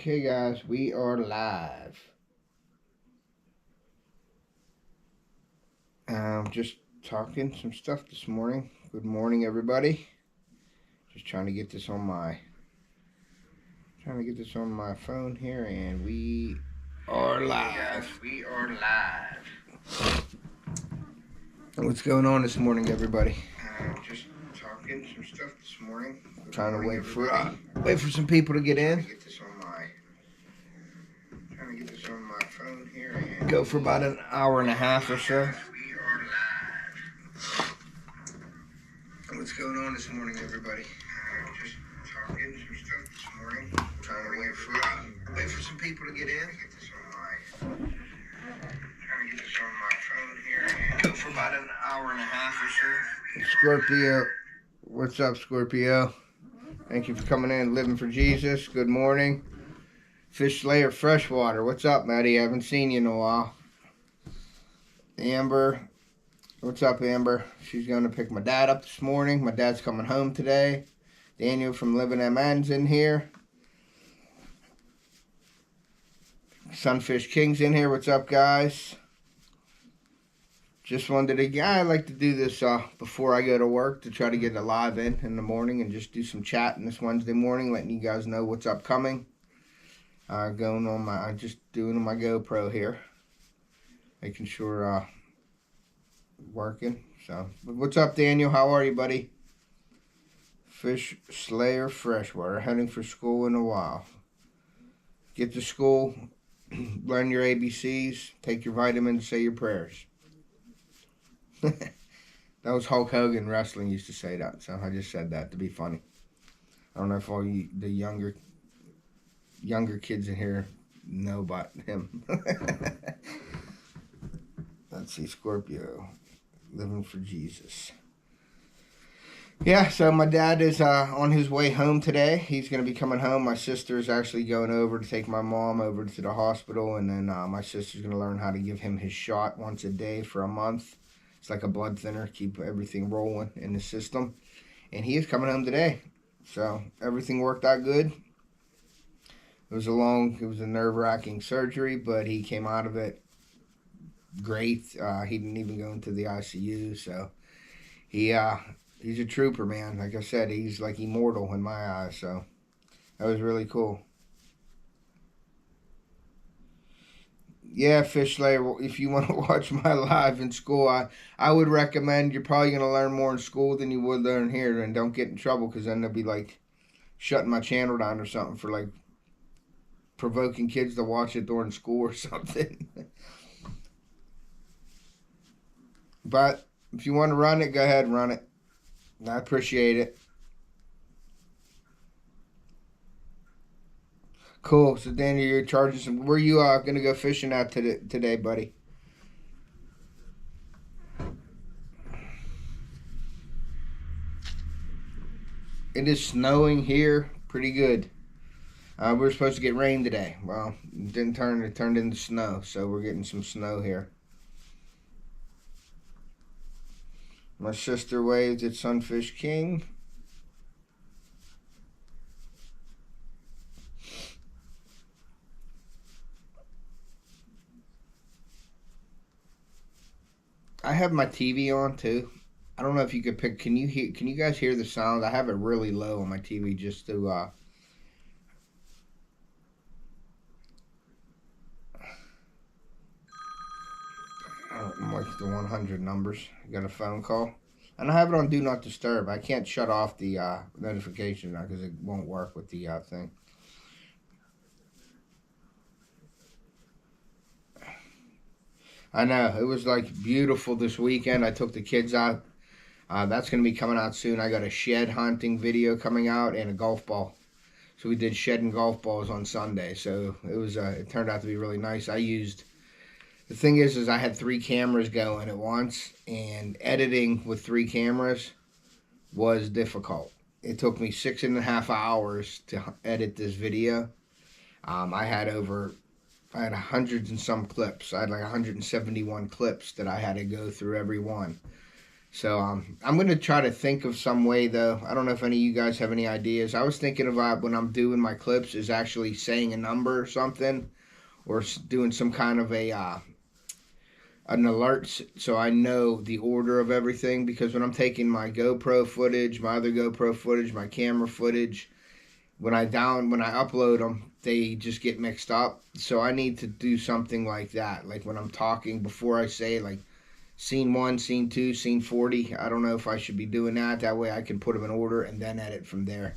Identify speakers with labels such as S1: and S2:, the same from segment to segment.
S1: Okay guys, we are live. Just talking some stuff this morning. Good morning everybody. Just trying to get this on my phone here, and we are live. Hey guys, we are live. What's going on this morning, everybody? Just talking some stuff this morning. Trying to wait for some people to get in. Trying to get this on my phone here and go for about an hour and a half or so. We are live. What's going on this morning, everybody? Just talking some stuff this morning. Trying to wait for some people to get in. Trying to get this on my phone here and go for about an hour and a half or so. Scorpio, what's up, Scorpio? Thank you for coming in. Living for Jesus. Good morning. Fish Slayer Freshwater. What's up, Maddie? I haven't seen you in a while. Amber. What's up, Amber? She's going to pick my dad up this morning. My dad's coming home today. Daniel from Living MN's in here. Sunfish King's in here. What's up, guys? Just wanted to, I like to do this before I go to work to try to get a live in the morning and just do some chatting this Wednesday morning, letting you guys know what's upcoming. Going on just doing my GoPro here, making sure working. So, what's up, Daniel? How are you, buddy? Fish Slayer Freshwater, heading for school in a while. Get to school, learn your ABCs, take your vitamins, say your prayers. That was Hulk Hogan wrestling used to say that, so I just said that to be funny. I don't know if all you, the younger kids in here know about him. Let's see, Scorpio, living for Jesus. Yeah, so my dad is on his way home today. He's going to be coming home. My sister is actually going over to take my mom over to the hospital, and then my sister's going to learn how to give him his shot once a day for a month. It's like a blood thinner, keep everything rolling in the system. And he is coming home today. So everything worked out good. It was a nerve-wracking surgery, but he came out of it great. He didn't even go into the ICU, so he's a trooper, man. Like I said, he's like immortal in my eyes, so that was really cool. Yeah, Fish Slayer, if you want to watch my live in school, I would recommend, you're probably going to learn more in school than you would learn here, and don't get in trouble, because then they'll be like shutting my channel down or something for like provoking kids to watch it during school or something. But if you want to run it, go ahead and run it. I appreciate it. Cool. So Daniel, you're charging some. Where you gonna go fishing at today, buddy? It is snowing here pretty good. We were supposed to get rain today. Well, it didn't turn. It turned into snow, so we're getting some snow here. My sister waved at Sunfish King. I have my TV on too. I don't know if you could pick. Can you guys hear the sound? I have it really low on my TV just to like the 100 numbers. I got a phone call, and I have it on Do Not Disturb. I can't shut off the notification now because it won't work with the thing. I know, it was like beautiful this weekend. I took the kids out. That's going to be coming out soon. I got a shed hunting video coming out and a golf ball. So we did shed and golf balls on Sunday. So it was it turned out to be really nice. The thing is I had 3 cameras going at once, and editing with 3 cameras was difficult. It took me 6.5 hours to edit this video. I had hundreds and some clips. I had like 171 clips that I had to go through every one. So I'm going to try to think of some way, though. I don't know if any of you guys have any ideas. I was thinking about when I'm doing my clips is actually saying a number or something, or doing some kind of an alert so I know the order of everything. Because when I'm taking my GoPro footage, my other GoPro footage, my camera footage, when I upload them, they just get mixed up. So I need to do something like that. Like when I'm talking, before I say like scene 1, scene 2, scene 40. I don't know if I should be doing that. That way I can put them in order and then edit from there.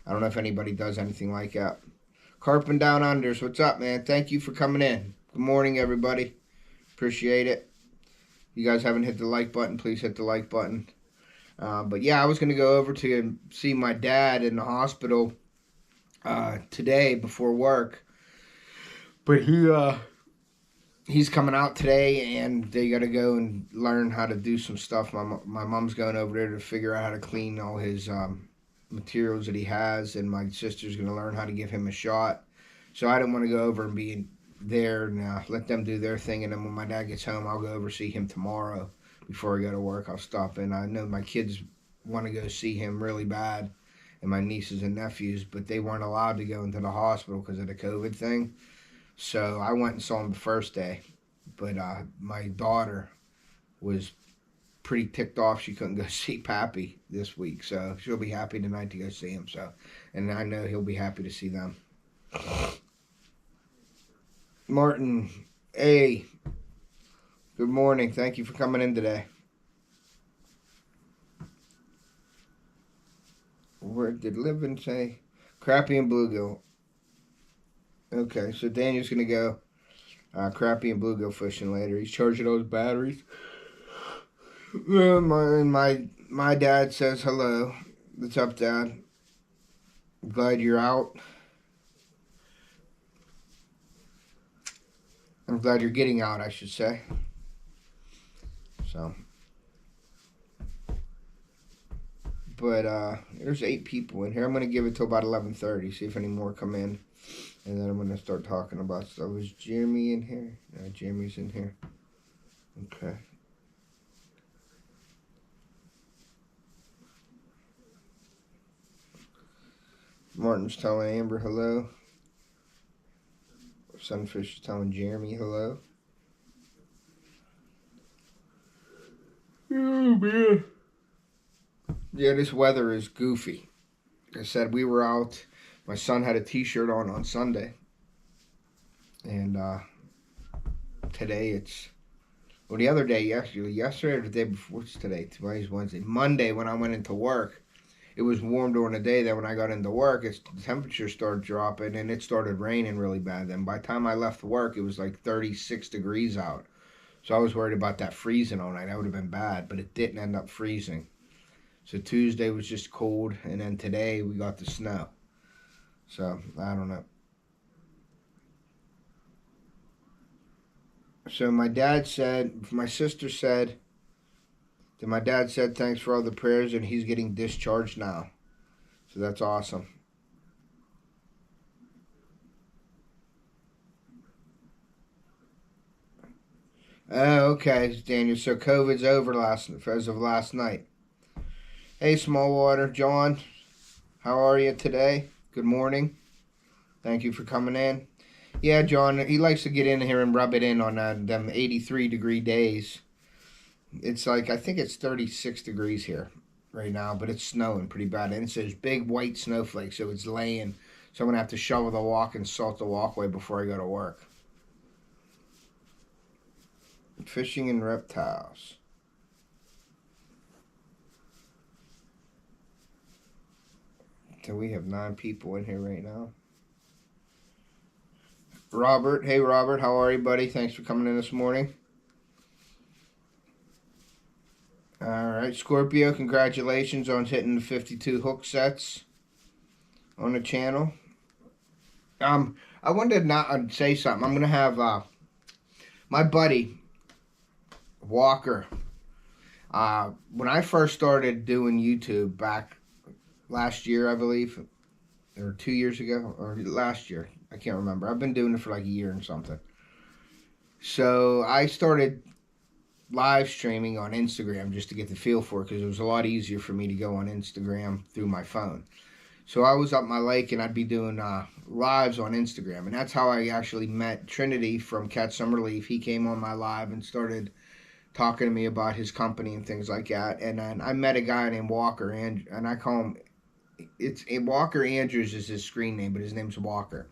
S1: I don't know if anybody does anything like that. Carping Down Unders, what's up, man? Thank you for coming in. Good morning, everybody. Appreciate it. If you guys haven't hit the like button, please hit the like button. But yeah, I was going to go over to see my dad in the hospital today before work. But he's coming out today, and they got to go and learn how to do some stuff. My mom's going over there to figure out how to clean all his materials that he has, and my sister's going to learn how to give him a shot. So I didn't want to go over and be there and let them do their thing, and then when my dad gets home, I'll go over see him tomorrow before I go to work. I'll stop in. I know my kids want to go see him really bad, and my nieces and nephews, but they weren't allowed to go into the hospital because of the COVID thing. So I went and saw him the first day, but my daughter was pretty ticked off she couldn't go see Pappy this week, so she'll be happy tonight to go see him. So, and I know he'll be happy to see them. Martin, hey, good morning. Thank you for coming in today. Where did Livin say? Crappie and Bluegill. Okay, so Daniel's going to go crappie and bluegill fishing later. He's charging those batteries. My dad says hello. What's up, Dad? I'm glad you're out. I'm glad you're getting out, I should say. So. But there's 8 people in here. I'm going to give it till about 11:30, see if any more come in. And then I'm going to start talking about stuff. Is Jeremy in here? Yeah, Jeremy's in here. Okay. Martin's telling Amber hello. Sunfish is telling Jeremy hello. Oh, man. Yeah, this weather is goofy. Like I said, we were out. My son had a t-shirt on Sunday. And today it's... Well, the other day, yesterday or the day before, what's today? Today's Wednesday. Monday, when I went into work, it was warm during the day. Then when I got into work, the temperature started dropping, and it started raining really bad. Then by the time I left work, it was like 36 degrees out. So I was worried about that freezing all night. That would have been bad, but it didn't end up freezing. So Tuesday was just cold, and then today we got the snow. So, I don't know. So my sister said, that my dad said thanks for all the prayers, and he's getting discharged now. So that's awesome. Oh, okay, Daniel. So COVID's over as of last night. Hey, Smallwater, John. How are you today? Good morning. Thank you for coming in. Yeah, John, he likes to get in here and rub it in on them 83-degree days. It's like, I think it's 36 degrees here right now, but it's snowing pretty bad. And it's those big white snowflakes, so it's laying. So I'm going to have to shovel the walk and salt the walkway before I go to work. Fishing and reptiles. So we have 9 people in here right now. Robert, hey Robert, how are you, buddy? Thanks for coming in this morning. Alright, Scorpio, congratulations on hitting the 52 hook sets on the channel. I wanted to not say something. I'm going to have my buddy, Walker, when I first started doing YouTube back last year, I believe, or 2 years ago, or last year, I can't remember. I've been doing it for like a year and something. So I started live streaming on Instagram just to get the feel for it, because it was a lot easier for me to go on Instagram through my phone. So I was up my lake and I'd be doing lives on Instagram. And that's how I actually met Trinity from Catch Some Relief. He came on my live and started talking to me about his company and things like that. And then I met a guy named Walker, and I call him, it's Walker Andrews is his screen name, but his name's Walker.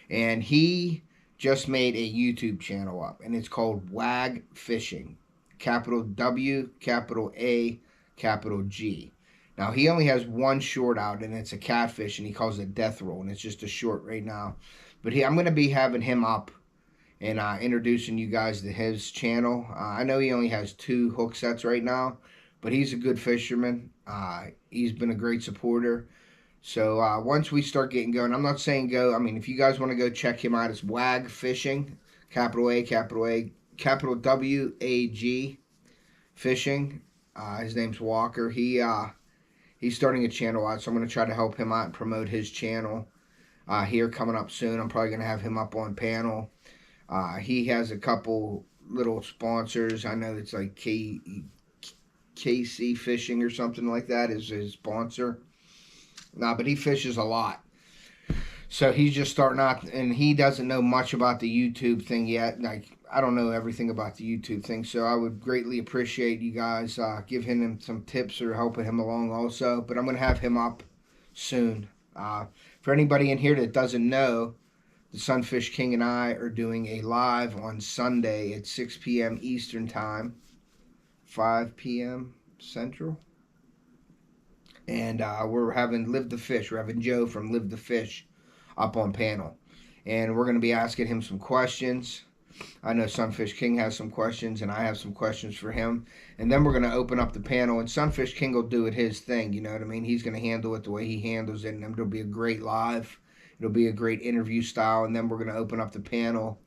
S1: And he just made a YouTube channel up, and it's called Wag Fishing. Capital W, capital A, capital G. Now, he only has one short out, and it's a catfish, and he calls it Death Roll, and it's just a short right now. But I'm going to be having him up and introducing you guys to his channel. I know he only has 2 hook sets right now, but he's a good fisherman. He's been a great supporter. So once we start getting going, I'm not saying go. I mean, if you guys want to go check him out, it's Wag Fishing, capital A, capital W, A, G, Fishing. His name's Walker. He's starting a channel out, so I'm going to try to help him out and promote his channel here coming up soon. I'm probably going to have him up on panel. He has a couple little sponsors. I know it's like KC Fishing or something like that is his sponsor. But he fishes a lot. So he's just starting out, and he doesn't know much about the YouTube thing yet. Like, I don't know everything about the YouTube thing, so I would greatly appreciate you guys giving him some tips or helping him along also. But I'm going to have him up soon. For anybody in here that doesn't know, the Sunfish King and I are doing a live on Sunday at 6 p.m. Eastern Time, 5 p.m. Central. And we're having Live the Fish. We're having Joe from Live the Fish up on panel. And we're going to be asking him some questions. I know Sunfish King has some questions, and I have some questions for him. And then we're going to open up the panel, and Sunfish King will do it his thing, you know what I mean? He's going to handle it the way he handles it, and it'll be a great live. It'll be a great interview style, and then we're going to open up the panel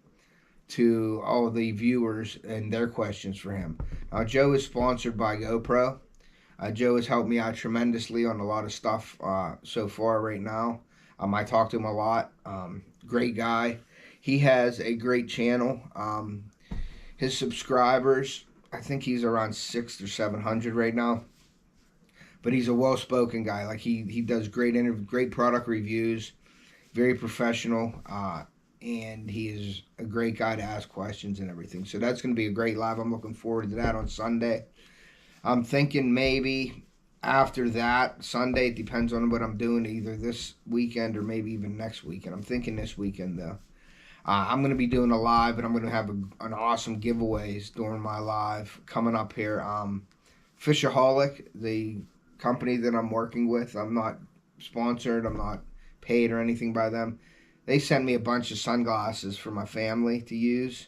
S1: to all the viewers and their questions for him. Joe is sponsored by GoPro. Joe has helped me out tremendously on a lot of stuff so far right now. I talk to him a lot. Great guy. He has a great channel. His subscribers, I think he's around 600 or 700 right now. But he's a well-spoken guy. Like he does great product reviews, very professional, and he is a great guy to ask questions and everything. So that's going to be a great live. I'm looking forward to that on Sunday. I'm thinking maybe after that, Sunday, it depends on what I'm doing, either this weekend or maybe even next weekend. I'm thinking this weekend, though. I'm going to be doing a live, and I'm going to have an awesome giveaways during my live coming up here. Fishaholic, the company that I'm working with, I'm not sponsored, I'm not paid or anything by them. They sent me a bunch of sunglasses for my family to use.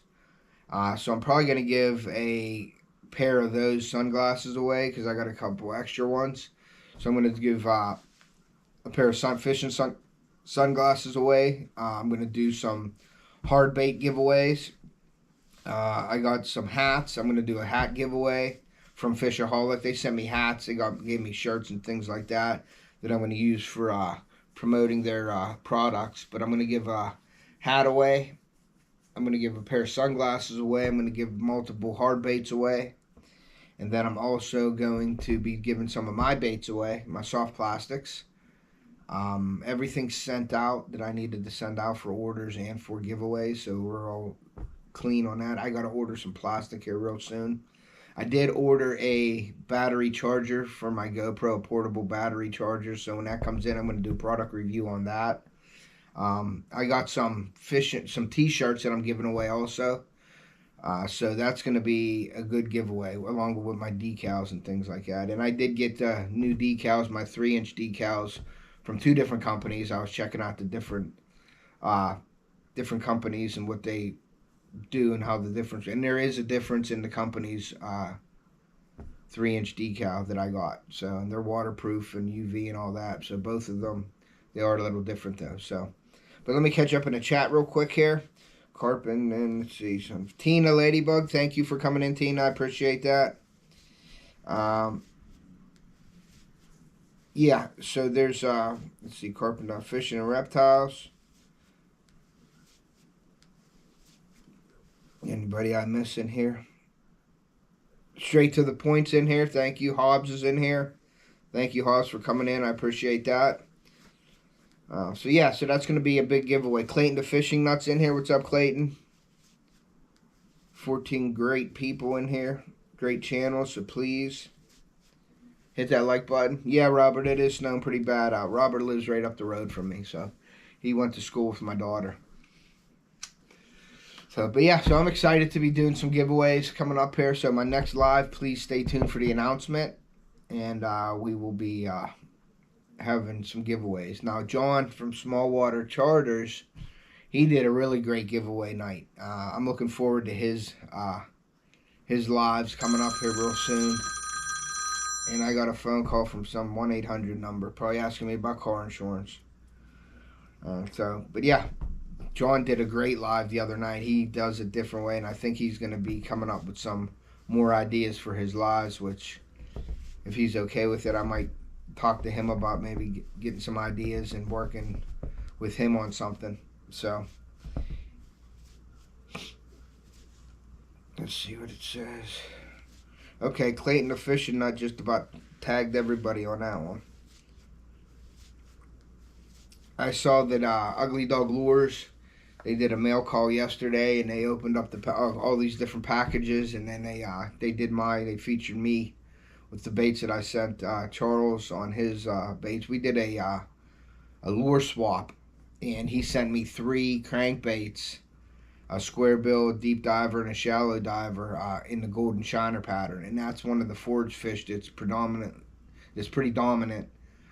S1: So I'm probably going to give a pair of those sunglasses away because I got a couple extra ones. So I'm going to give a pair of fishing sunglasses away. I'm going to do some hard bait giveaways. I got some hats. I'm going to do a hat giveaway from Fishaholic. They sent me hats. They gave me shirts and things like that I'm going to use for promoting their products. But I'm going to give a hat away. I'm going to give a pair of sunglasses away. I'm going to give multiple hard baits away. And then I'm also going to be giving some of my baits away, my soft plastics. Everything's sent out that I needed to send out for orders and for giveaways, so we're all clean on that. I got to order some plastic here real soon. I did order a battery charger for my GoPro, a portable battery charger, so when that comes in, I'm going to do a product review on that. I got some t-shirts that I'm giving away also. So that's going to be a good giveaway, along with my decals and things like that. And I did get new decals, my 3-inch decals, from 2 different companies. I was checking out the different companies and what they do and how the difference. And there is a difference in the company's 3-inch decal that I got. So, and they're waterproof and UV and all that. So both of them, they are a little different though. So, but let me catch up in the chat real quick here. Carpin, and let's see, some Tina Ladybug. Thank you for coming in, Tina. I appreciate that. Yeah, so there's let's see, Carpenter Fishing and Reptiles. Anybody I miss in here? straight to the points in here. Thank you. Hobbs is in here. Thank you, Hobbs, for coming in. I appreciate that. So yeah, so that's going to be a big giveaway. Clayton the Fishing Nuts in here. What's up, Clayton? 14 great people in here. Great channel, so please hit that like button. Yeah, Robert, it is snowing pretty bad out. Robert lives right up the road from me, so he went to school with my daughter. So, but yeah, so I'm excited to be doing some giveaways coming up here. So my next live, please stay tuned for the announcement, and we will be having some giveaways. Now, John from Small Water Charters, he did a really great giveaway night. I'm looking forward to his lives coming up here real soon. And I got a phone call from some 1-800 number, probably asking me about car insurance. But yeah, John did a great live the other night. He does it a different way, and I think he's going to be coming up with some more ideas for his lives, which, if he's okay with it, I might talk to him about maybe getting some ideas and working with him on something. So let's see what it says. Okay, Clayton the Fishing Nut just about tagged everybody on that one. I saw that Ugly Dog Lures, they did a mail call yesterday, and they opened up all these different packages, and then they featured me with the baits that I sent Charles on his baits. We did a lure swap, and he sent me 3 crankbaits, a square bill, a deep diver, and a shallow diver in the golden shiner pattern. And that's one of the forage fish that's pretty dominant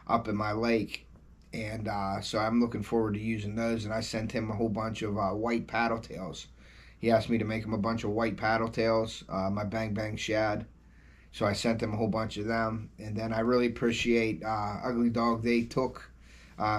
S1: up in my lake. And so I'm looking forward to using those. And I sent him a whole bunch of white paddle tails. He asked me to make him a bunch of white paddle tails, my Bang Bang shad. So I sent him a whole bunch of them. And then I really appreciate Ugly Dog. They took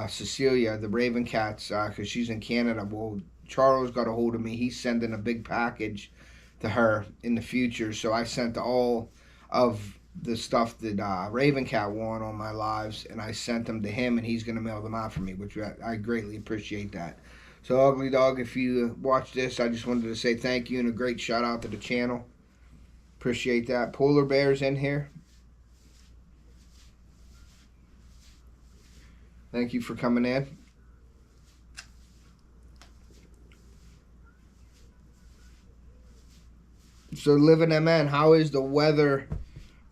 S1: Cecilia, the Raven Cats, because she's in Canada. Well, Charles got a hold of me. He's sending a big package to her in the future. So I sent all of the stuff that Raven Cat won on my lives, and I sent them to him, and he's going to mail them out for me, which I greatly appreciate that. So Ugly Dog, if you watch this, I just wanted to say thank you and a great shout out to the channel. Appreciate that. Polar Bear's in here. Thank you for coming in. So Living MN, how is the weather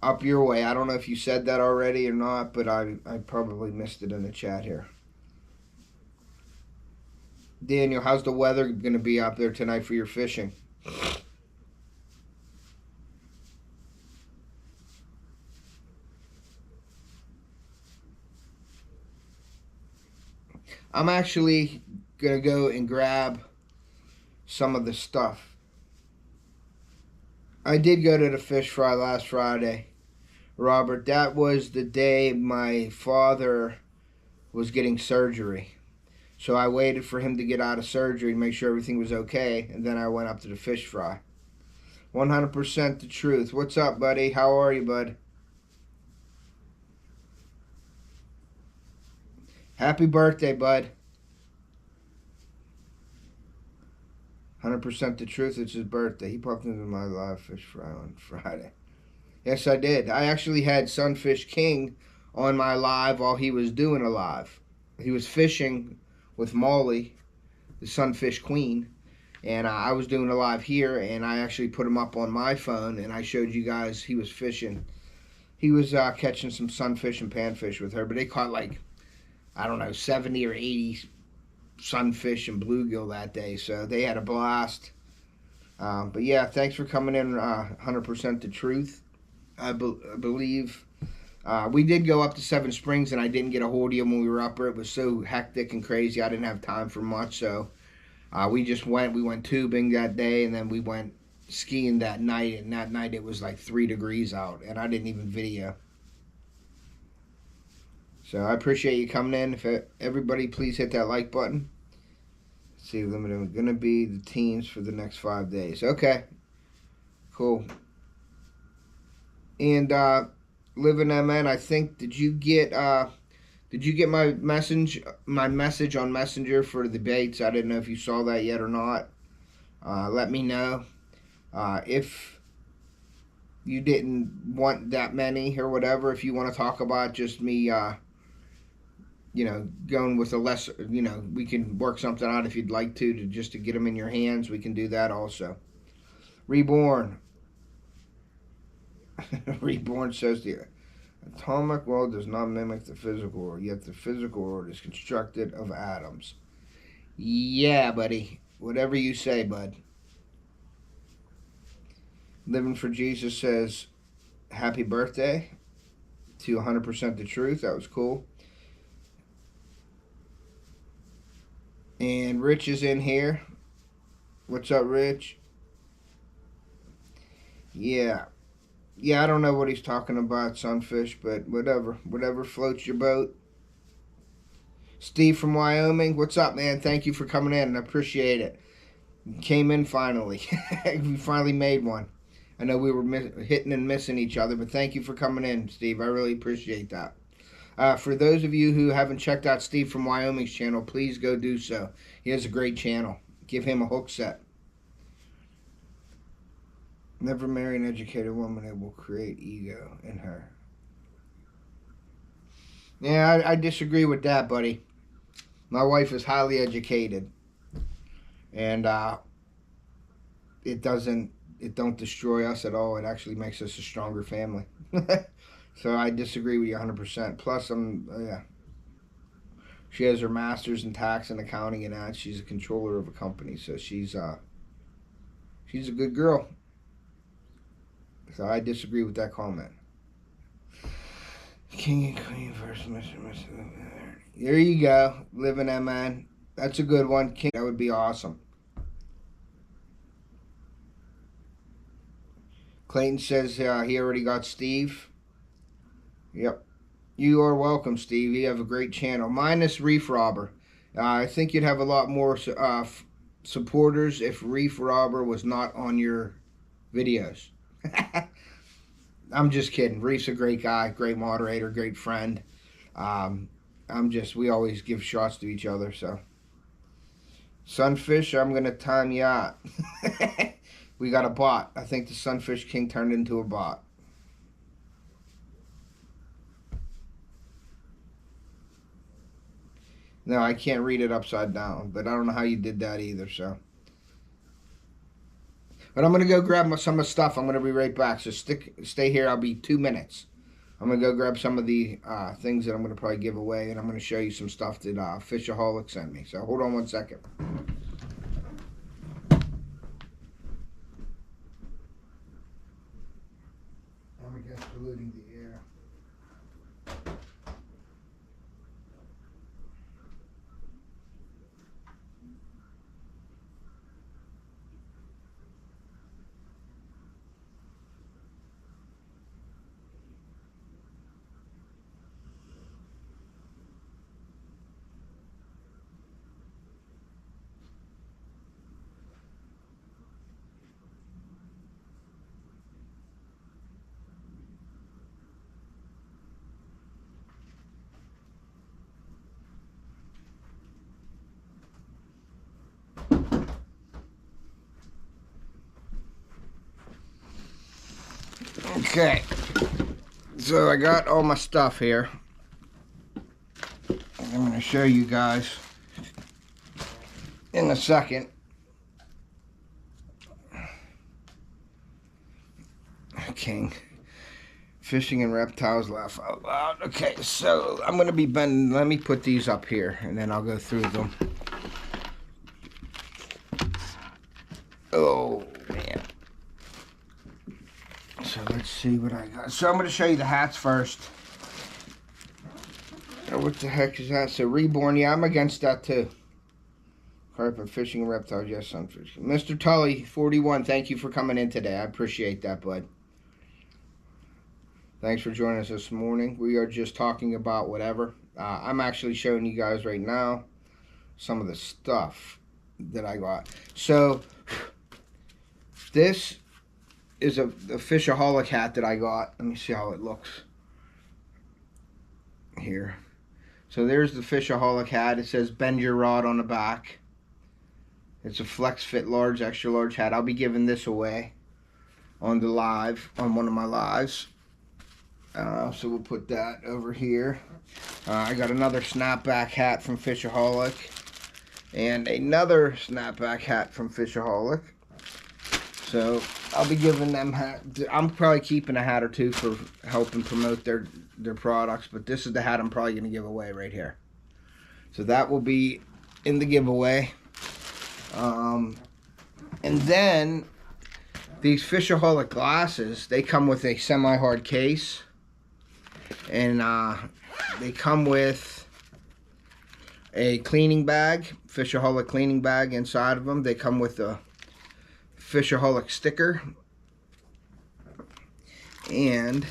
S1: up your way? I don't know if you said that already or not, but I probably missed it in the chat here. Daniel, how's the weather going to be out there tonight for your fishing? I'm actually going to go and grab some of the stuff. I did go to the fish fry last Friday, Robert. That was the day my father was getting surgery. So I waited for him to get out of surgery to make sure everything was okay, and then I went up to the fish fry. 100% the truth. What's up, buddy? How are you, bud? Happy birthday, bud. 100% the truth. It's his birthday. He popped into my live fish fry on Friday. Yes, I did. I actually had Sunfish King on my live while he was doing a live. He was fishing with Molly, the Sunfish Queen, and I was doing a live here, and I actually put him up on my phone, and I showed you guys he was fishing. He was catching some sunfish and panfish with her, but they caught like, I don't know, 70 or 80 sunfish and bluegill that day, so they had a blast. But yeah, thanks for coming in. 100% the truth. I believe we did go up to Seven Springs, and I didn't get a hold of you when we were up there. It was so hectic and crazy, I didn't have time for much, so we just went. We went tubing that day, and then we went skiing that night, and that night it was like 3 degrees out, and I didn't even video. So I appreciate you coming in. If everybody please hit that like button. Let's see, limited going to be the teams for the next 5 days. Okay, cool. And Living MN, I think, did you get my message on Messenger for the baits? I didn't know if you saw that yet or not. Let me know. If you didn't want that many or whatever, if you want to talk about just me, you know, going with a lesser, you know, we can work something out if you'd like to just to get them in your hands. We can do that also. Reborn. Reborn says the atomic world does not mimic the physical world, yet the physical world is constructed of atoms. Yeah, buddy. Whatever you say, bud. Living for Jesus says, happy birthday to 100% the truth. That was cool. And Rich is in here. What's up, Rich? Yeah. Yeah, I don't know what he's talking about, Sunfish, but whatever. Whatever floats your boat. Steve from Wyoming, what's up, man? Thank you for coming in. I appreciate it. Came in finally. We finally made one. I know we were hitting and missing each other, but thank you for coming in, Steve. I really appreciate that. For those of you who haven't checked out Steve from Wyoming's channel, please go do so. He has a great channel. Give him a hook set. Never marry an educated woman. It will create ego in her. Yeah, I disagree with that, buddy. My wife is highly educated. And it don't destroy us at all. It actually makes us a stronger family. So I disagree with you 100%. Plus, yeah. She has her master's in tax and accounting, and that she's a controller of a company. So she's a good girl. So I disagree with that comment. King and Queen versus Mr. There you go. Living that, man. That's a good one. King, that would be awesome. Clayton says he already got Steve. Yep. You are welcome, Steve. You have a great channel. Minus Reef Robber. I think you'd have a lot more supporters if Reef Robber was not on your videos. I'm just kidding. Reef's a great guy, great moderator, great friend. We always give shots to each other, so. Sunfish, I'm going to time you out. We got a bot. I think the Sunfish King turned into a bot. No, I can't read it upside down, but I don't know how you did that either, so. But I'm going to go grab some of the stuff. I'm going to be right back, so stay here. I'll be 2 minutes. I'm going to go grab some of the things that I'm going to probably give away, and I'm going to show you some stuff that Fishaholic sent me. So hold on 1 second. I'm against polluting the air. Okay, so I got all my stuff here. I'm going to show you guys in a second. King. Fishing and reptiles laugh out loud. Okay, so I'm going to be bending. Let me put these up here, and then I'll go through them. Oh, man. So let's see what I got. So I'm going to show you the hats first. Oh, what the heck is that? So Reborn, yeah, I'm against that too. Carpet, fishing, and reptiles, yes, I'm fishing. Mr. Tully, 41, thank you for coming in today. I appreciate that, bud. Thanks for joining us this morning. We are just talking about whatever. I'm actually showing you guys right now some of the stuff that I got. So this is a Fishaholic hat that I got. Let me see how it looks here. So there's the Fishaholic hat. It says bend your rod on the back. It's a flex fit large, extra large hat. I'll be giving this away. on the live, on one of my lives. So we'll put that over here. I got another snapback hat from Fishaholic and another snapback hat from Fishaholic. So I'll be giving them I'm probably keeping a hat or two for helping promote their products, but this is the hat I'm probably going to give away right here. So that will be in the giveaway. And then these Fishaholic glasses, they come with a semi-hard case. And they come with a cleaning bag, Fishaholic cleaning bag inside of them. They come with a Fishaholic sticker. And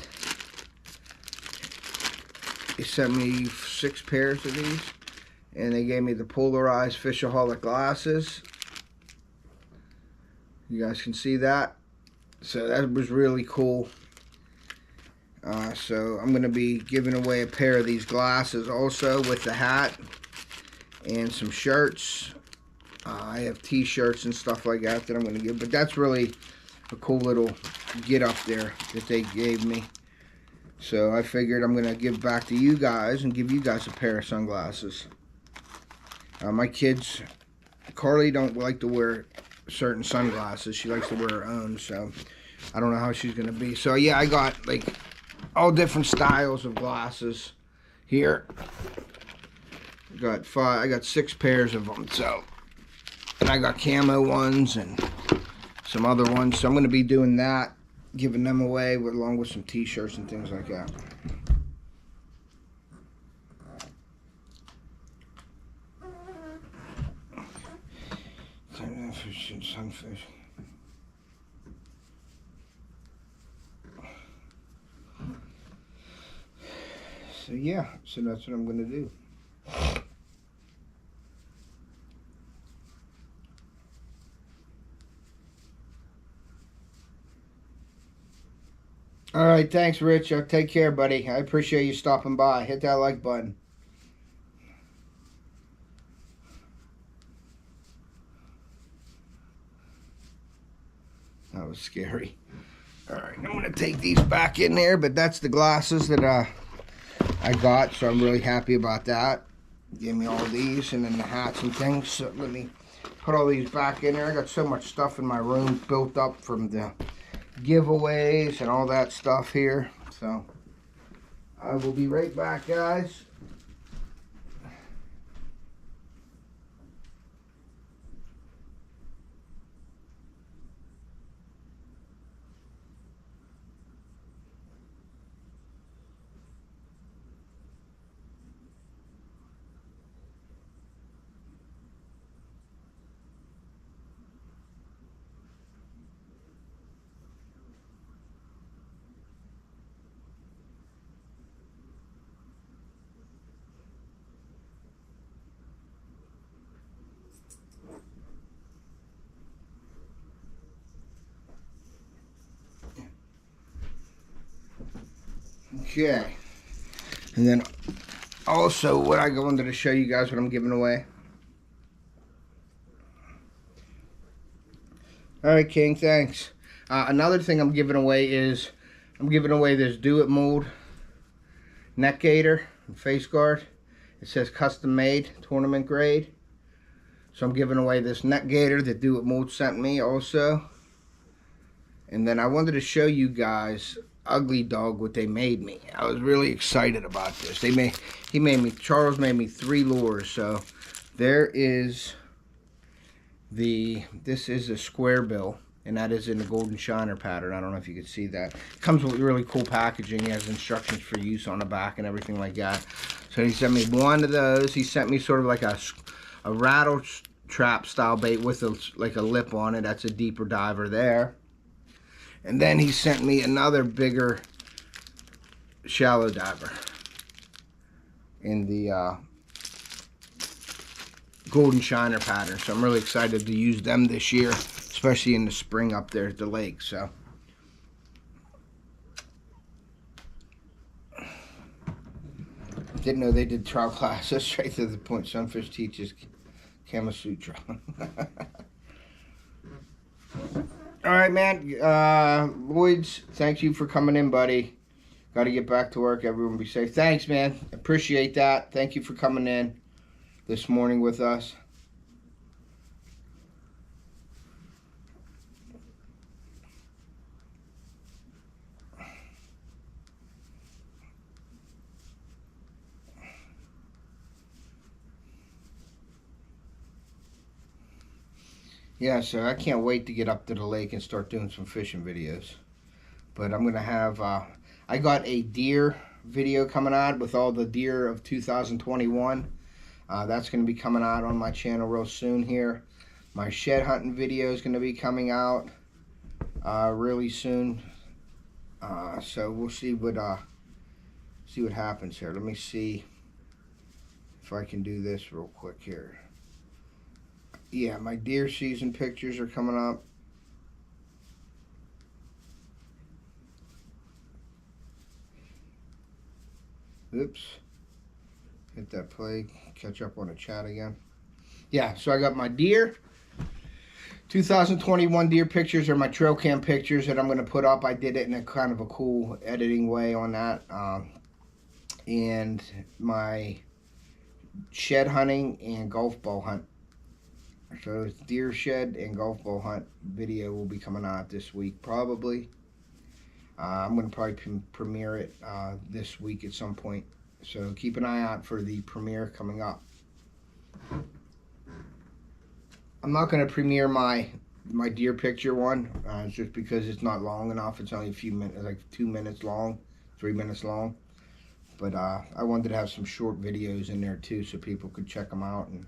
S1: they sent me 6 pairs of these. And they gave me the polarized Fishaholic glasses. You guys can see that. So that was really cool. So I'm going to be giving away a pair of these glasses also with the hat and some shirts. I have t-shirts and stuff like that I'm going to give. But that's really a cool little get up there that they gave me. So I figured I'm going to give back to you guys and give you guys a pair of sunglasses. My kids, Carly don't like to wear certain sunglasses. She likes to wear her own. So I don't know how she's going to be. So yeah, I got like all different styles of glasses here. I got 6 pairs of them. So, and I got camo ones and some other ones. So I'm going to be doing that, giving them away along with some t-shirts and things like that. Sunfish. So yeah, so that's what I'm going to do. All right, thanks, Rich. Take care, buddy. I appreciate you stopping by. Hit that like button. That was scary. All right, I'm going to take these back in there, but that's the glasses that I got, so I'm really happy about that. Gave me all these and then the hats and things. So let me put all these back in there. I got so much stuff in my room built up from the giveaways and all that stuff here. So I will be right back, guys. Okay, and then also what I wanted to show you guys what I'm giving away. All right, King, thanks. Another thing I'm giving away is I'm giving away this Do It Mold neck gaiter and face guard. It says custom made, tournament grade. So I'm giving away this neck gaiter that Do It Mold sent me also. And then I wanted to show you guys Ugly Dog what they made me. I was really excited about this. Charles made me 3 lures. So there is this is a square bill, and that is in the golden shiner pattern. I don't know if you can see that. It comes with really cool packaging. He has instructions for use on the back and everything like that. So he sent me 1 of those. He sent me sort of like a rattle trap style bait with like a lip on it. That's a deeper diver there. And then he sent me another bigger shallow diver in the golden shiner pattern. So I'm really excited to use them this year, especially in the spring up there at the lake. So didn't know they did trial classes. Straight to the point. Sunfish teaches Kama Sutra. All right, man. Lloyd's, thank you for coming in, buddy. Got to get back to work. Everyone be safe. Thanks, man. Appreciate that. Thank you for coming in this morning with us. Yeah, so I can't wait to get up to the lake and start doing some fishing videos. But I'm going to have, I got a deer video coming out with all the deer of 2021. That's going to be coming out on my channel real soon here. My shed hunting video is going to be coming out really soon. So we'll see what happens here. Let me see if I can do this real quick here. Yeah, my deer season pictures are coming up. Oops. Hit that play. Catch up on the chat again. Yeah, so I got my deer. 2021 deer pictures are my trail cam pictures that I'm going to put up. I did it in a kind of a cool editing way on that. And my shed hunting and golf ball hunt. So deer shed and golf ball hunt video will be coming out this week probably. I'm going to probably premiere it this week at some point. So keep an eye out for the premiere coming up. I'm not going to premiere my deer picture one just because it's not long enough. It's only a few minutes, like 2 minutes long, 3 minutes long. But I wanted to have some short videos in there too so people could check them out. And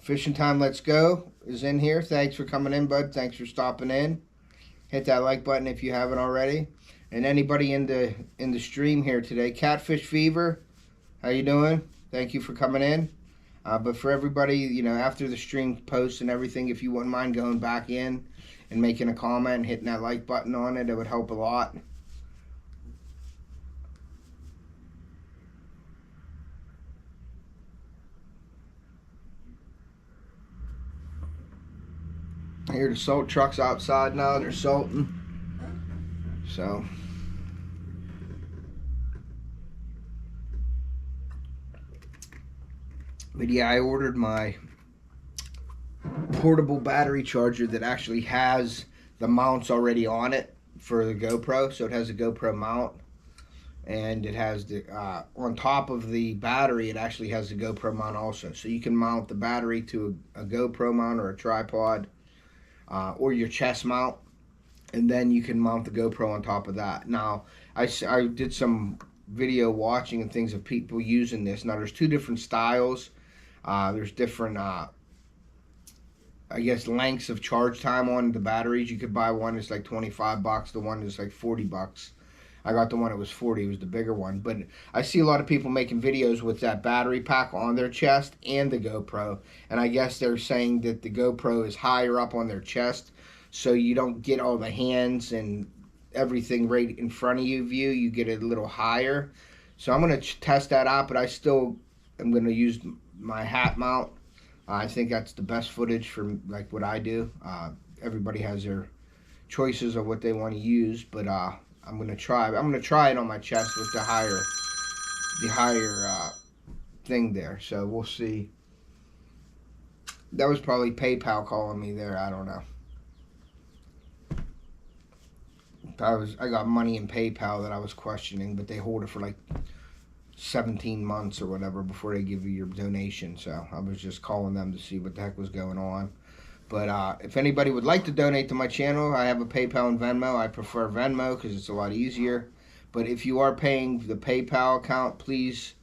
S1: Fishing Time Let's Go is in here. Thanks for coming in, bud. Thanks for stopping in. Hit that like button if you haven't already. And anybody in the stream here today, Catfish Fever, how you doing? Thank you for coming in. But for everybody, you know, after the stream posts and everything, if you wouldn't mind going back in and making a comment and hitting that like button on it, it would help a lot. I hear the salt trucks outside now. They're salting. So. But yeah, I ordered my portable battery charger that actually has the mounts already on it for the GoPro. So it has a GoPro mount. And it has the, on top of the battery, it actually has the GoPro mount also. So you can mount the battery to a GoPro mount or a tripod. Or your chest mount, and then you can mount the GoPro on top of that. Now, I did some video watching and things of people using this. Now, there's two different styles. There's different, I guess, lengths of charge time on the batteries. You could buy one that's like 25 bucks. The one that's like 40 bucks. I got the one that was 40. It was the bigger one. But I see a lot of people making videos with that battery pack on their chest and the GoPro. And I guess they're saying that the GoPro is higher up on their chest, so you don't get all the hands and everything right in front of you view. You get it a little higher. So I'm going to test that out, but I still am going to use my hat mount. I think that's the best footage for like what I do. Everybody has their choices of what they want to use, but I'm gonna try it on my chest with the higher thing there. So we'll see. That was probably PayPal calling me there. I don't know. I got money in PayPal that I was questioning, but they hold it for like 17 months or whatever before they give you your donation. So I was just calling them to see what the heck was going on. But if anybody would like to donate to my channel, I have a PayPal and Venmo. I prefer Venmo because it's a lot easier. But if you are paying the PayPal account, please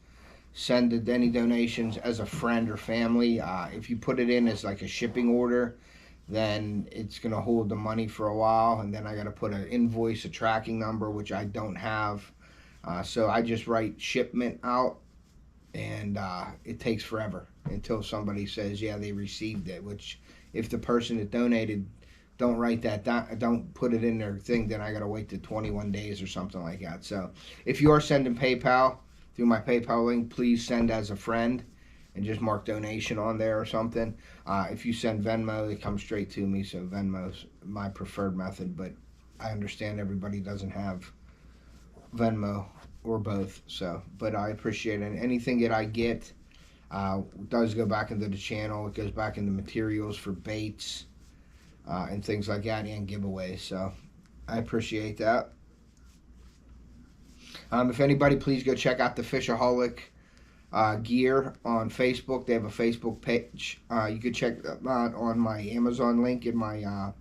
S1: send any donations as a friend or family. If you put it in as like a shipping order, then it's going to hold the money for a while. And then I got to put an invoice, a tracking number, which I don't have. So I just write shipment out. And it takes forever until somebody says, yeah, they received it, which if the person that donated don't write that down, don't put it in their thing, then I got to wait to 21 days or something like that. So if you are sending PayPal through my PayPal link, please send as a friend. and just mark donation on there or something. If you send Venmo, it comes straight to me, so Venmo's my preferred method, but I understand everybody doesn't have Venmo or both, so, but I appreciate it. Anything that I get does go back into the channel. It goes back into materials for baits and things like that, and giveaways, so I appreciate that. If anybody, please go check out the Fishaholic gear on Facebook. They have a Facebook page. You could check that out on my Amazon link in my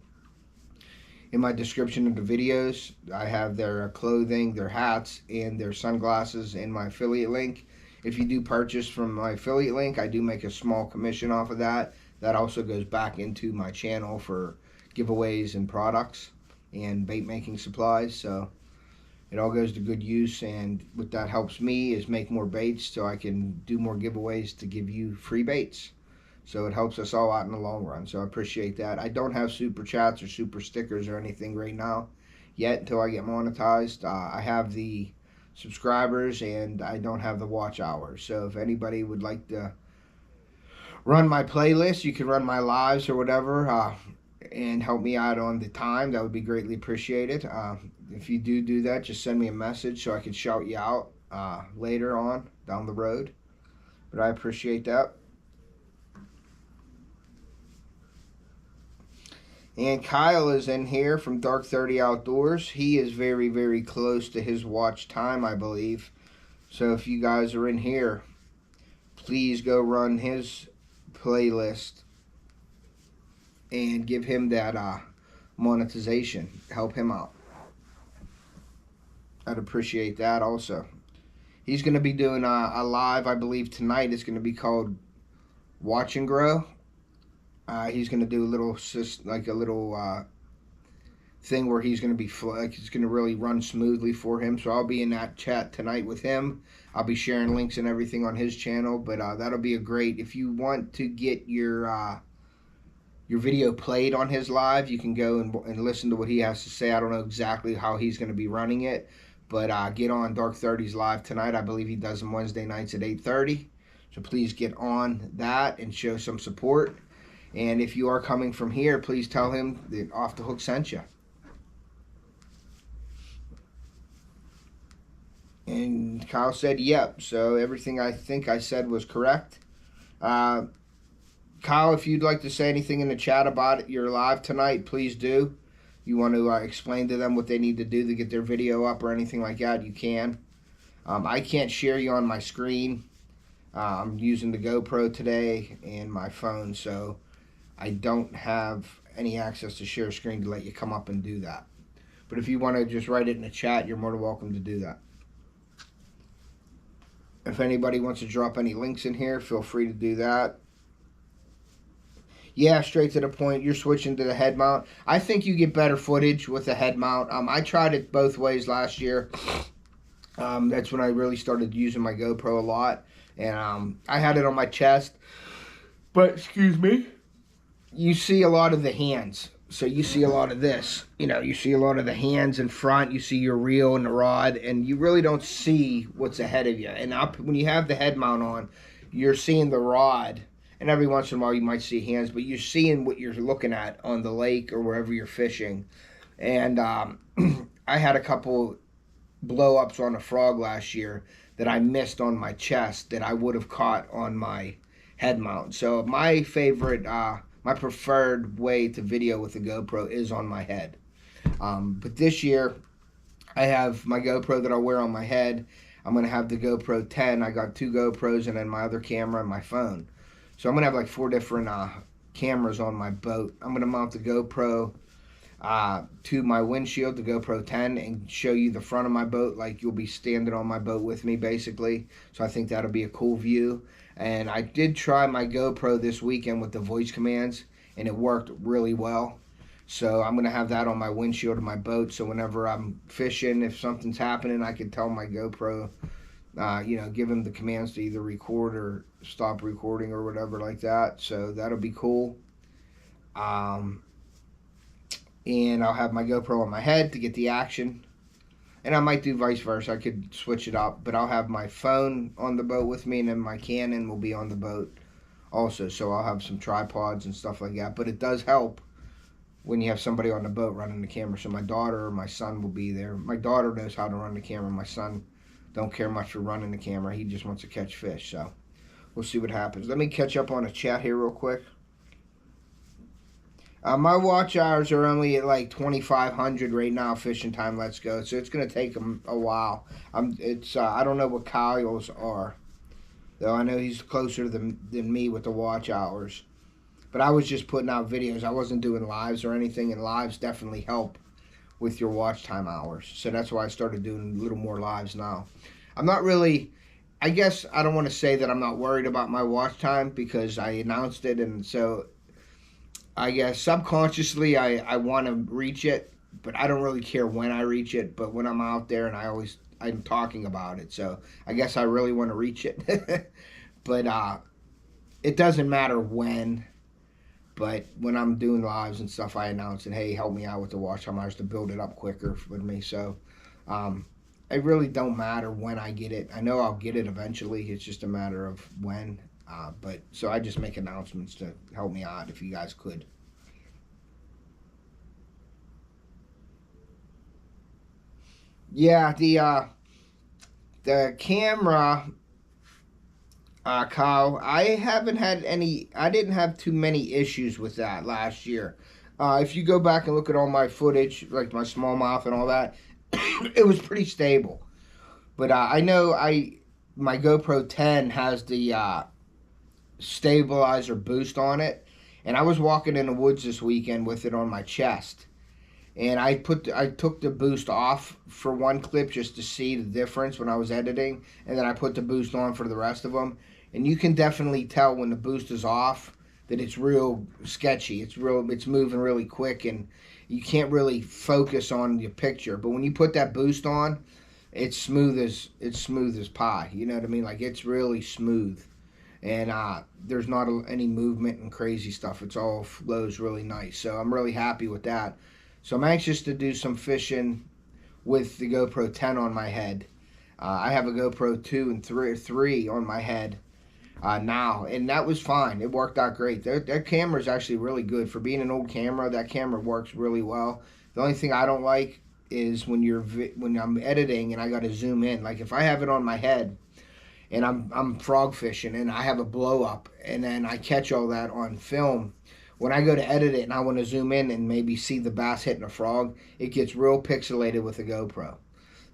S1: description of the videos. I have their clothing, their hats, and their sunglasses in my affiliate link. If you do purchase from my affiliate link, I do make a small commission off of that. That also goes back into my channel for giveaways and products and bait making supplies. So it all goes to good use, and what that helps me is make more baits so I can do more giveaways to give you free baits. So it helps us all out in the long run, so I appreciate that. I don't have super chats or super stickers or anything right now yet until I get monetized. I have the subscribers and I don't have the watch hours. So if anybody would like to run my playlist, you can run my lives or whatever, and help me out on the time. That would be greatly appreciated. If you do that, just send me a message so I can shout you out later on down the road. But I appreciate that. And Kyle is in here from Dark 30 Outdoors. He is very, very close to his watch time, I believe. So if you guys are in here, please go run his playlist and give him that monetization. Help him out. I'd appreciate that also. He's going to be doing a live, I believe tonight. It's going to be called Watch and Grow. He's going to do a little thing where he's going to be it's going to really run smoothly for him. So I'll be in that chat tonight with him. I'll be sharing links and everything on his channel, but that'll be a great, if you want to get your video played on his live, you can go and listen to what he has to say. I don't know exactly how he's going to be running it, but get on Dark 30's live tonight. I believe he does them Wednesday nights at 8:30. So please get on that and show some support. And if you are coming from here, please tell him that Off the Hook sent you. And Kyle said, yep. So everything I think I said was correct. Kyle, if you'd like to say anything in the chat about it, you're live tonight, please do. You want to explain to them what they need to do to get their video up or anything like that, you can. I can't share you on my screen. I'm using the GoPro today and my phone, so I don't have any access to share screen to let you come up and do that. But if you want to just write it in the chat, you're more than welcome to do that. If anybody wants to drop any links in here, feel free to do that. Yeah, straight to the point. You're switching to the head mount. I think you get better footage with the head mount. I tried it both ways last year. That's when I really started using my GoPro a lot. And I had it on my chest. But, excuse me, you see a lot of the hands. So you see a lot of this. You know, you see a lot of the hands in front. You see your reel and the rod. And you really don't see what's ahead of you. And when you have the head mount on, you're seeing the rod. And every once in a while you might see hands. But you're seeing what you're looking at on the lake or wherever you're fishing. And I had a couple blow-ups on a frog last year that I missed on my chest that I would have caught on my head mount. So my favorite, my preferred way to video with the GoPro is on my head. But this year, I have my GoPro that I wear on my head. I'm going to have the GoPro 10. I got 2 GoPros and then my other camera and my phone. So I'm going to have like 4 different cameras on my boat. I'm going to mount the GoPro to my windshield, the GoPro 10, and show you the front of my boat like you'll be standing on my boat with me basically. So I think that'll be a cool view. And I did try my GoPro this weekend with the voice commands and it worked really well. So I'm going to have that on my windshield of my boat, so whenever I'm fishing, if something's happening, I can tell my GoPro, you know, give them the commands to either record or stop recording or whatever like that. So that'll be cool. And I'll have my GoPro on my head to get the action. And I might do vice versa. I could switch it up, but I'll have my phone on the boat with me, and then my Canon will be on the boat also. So I'll have some tripods and stuff like that. But it does help when you have somebody on the boat running the camera. So my daughter or my son will be there. My daughter knows how to run the camera. My son don't care much for running the camera. He just wants to catch fish. So we'll see what happens. Let me catch up on a chat here real quick. My watch hours are only at like 2,500 right now. Fishing time, let's go. So it's gonna take them a while. I don't know what Kyle's are, though. I know he's closer than me with the watch hours. But I was just putting out videos. I wasn't doing lives or anything, and lives definitely help with your watch time hours. So that's why I started doing a little more lives now. I'm not really. I guess I don't want to say that I'm not worried about my watch time because I announced it, and so. I guess subconsciously I want to reach it, but I don't really care when I reach it. But when I'm out there and I'm talking about it, so I guess I really want to reach it. But it doesn't matter when. But when I'm doing lives and stuff, I announce it. Hey, help me out with the watch time hours to build it up quicker with me. So it really don't matter when I get it. I know I'll get it eventually. It's just a matter of when. But so I just make announcements to help me out if you guys could. Yeah, the camera, Kyle, I didn't have too many issues with that last year. If you go back and look at all my footage, like my smallmouth and all that, it was pretty stable. But I know my GoPro 10 has the stabilizer boost on it, and I was walking in the woods this weekend with it on my chest, and I took the boost off for one clip just to see the difference when I was editing, and then I put the boost on for the rest of them, and you can definitely tell when the boost is off that it's real sketchy. It's moving really quick, and you can't really focus on your picture. But when you put that boost on, it's smooth as pie. You know what I mean? Like, it's really smooth. And there's not any movement and crazy stuff. It's all flows really nice. So I'm really happy with that. So I'm anxious to do some fishing with the GoPro 10 on my head. I have a GoPro 2 and 3 on my head now, and that was fine. It worked out great. That camera is actually really good. For being an old camera, that camera works really well. The only thing I don't like is when I'm editing and I got to zoom in. Like if I have it on my head, and I'm frog fishing and I have a blow up and then I catch all that on film. When I go to edit it and I want to zoom in and maybe see the bass hitting a frog, it gets real pixelated with the GoPro.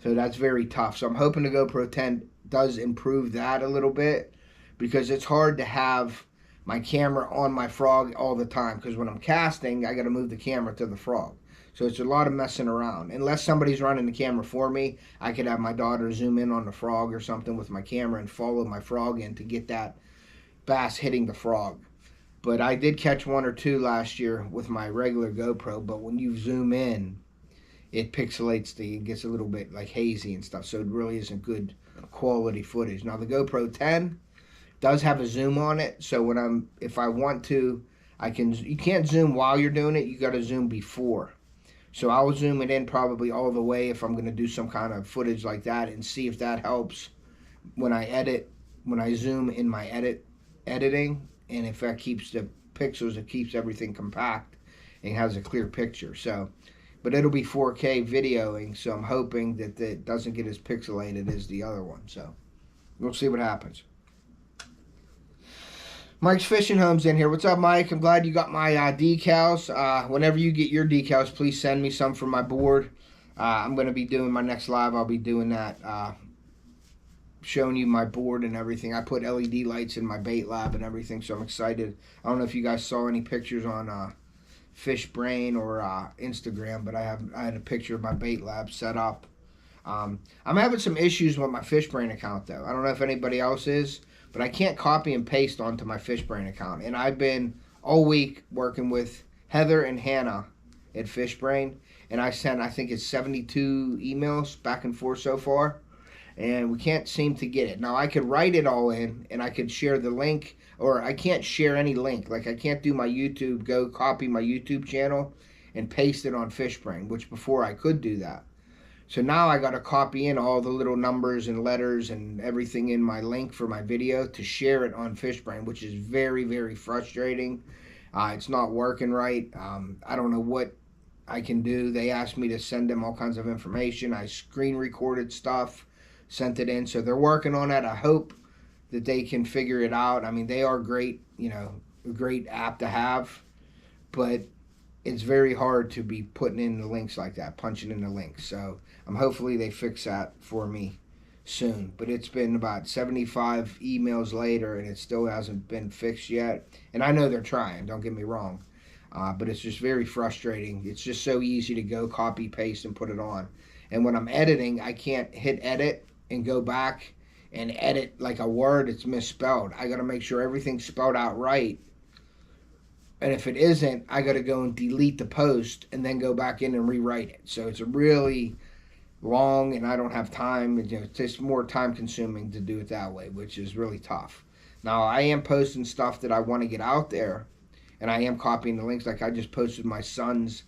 S1: So that's very tough. So I'm hoping the GoPro 10 does improve that a little bit, because it's hard to have my camera on my frog all the time, because when I'm casting, I got to move the camera to the frog. So it's a lot of messing around. Unless somebody's running the camera for me, I could have my daughter zoom in on the frog or something with my camera and follow my frog in to get that bass hitting the frog. But I did catch one or two last year with my regular GoPro, but when you zoom in, it pixelates it gets a little bit like hazy and stuff, so it really isn't good quality footage. Now the GoPro 10 does have a zoom on it, so if I want to, you can't zoom while you're doing it, you got to zoom before. So I'll zoom it in probably all the way if I'm going to do some kind of footage like that, and see if that helps when I zoom in my editing, and if that keeps the pixels, it keeps everything compact and has a clear picture. So, but it'll be 4K videoing, so I'm hoping that it doesn't get as pixelated as the other one. So we'll see what happens. Mike's Fishing Home's in here. What's up, Mike? I'm glad you got my decals. Whenever you get your decals, please send me some for my board. I'm going to be doing my next live. I'll be doing that, showing you my board and everything. I put LED lights in my bait lab and everything, so I'm excited. I don't know if you guys saw any pictures on Fish Brain or Instagram, but I had a picture of my bait lab set up. I'm having some issues with my Fish Brain account, though. I don't know if anybody else is, but I can't copy and paste onto my Fish Brain account. And I've been all week working with Heather and Hannah at Fish Brain, and I sent, I think it's 72 emails back and forth so far, and we can't seem to get it. Now, I could write it all in, and I could share the link, or I can't share any link. Like, I can't do my YouTube, go copy my YouTube channel and paste it on Fish Brain, which before I could do that. So now I got to copy in all the little numbers and letters and everything in my link for my video to share it on Fishbrain, which is very, very frustrating. It's not working right. I don't know what I can do. They asked me to send them all kinds of information. I screen recorded stuff, sent it in. So they're working on it. I hope that they can figure it out. I mean, they are great, you know, a great app to have, but it's very hard to be putting in the links like that, punching in the links. So hopefully they fix that for me soon. But it's been about 75 emails later, and it still hasn't been fixed yet. And I know they're trying, don't get me wrong. But it's just very frustrating. It's just so easy to go copy, paste, and put it on. And when I'm editing, I can't hit edit and go back and edit like a word it's misspelled. I got to make sure everything's spelled out right. And if it isn't, I got to go and delete the post and then go back in and rewrite it. So it's a really long, and I don't have time. You know, it's just more time consuming to do it that way, which is really tough. Now, I am posting stuff that I want to get out there, and I am copying the links. Like I just posted my son's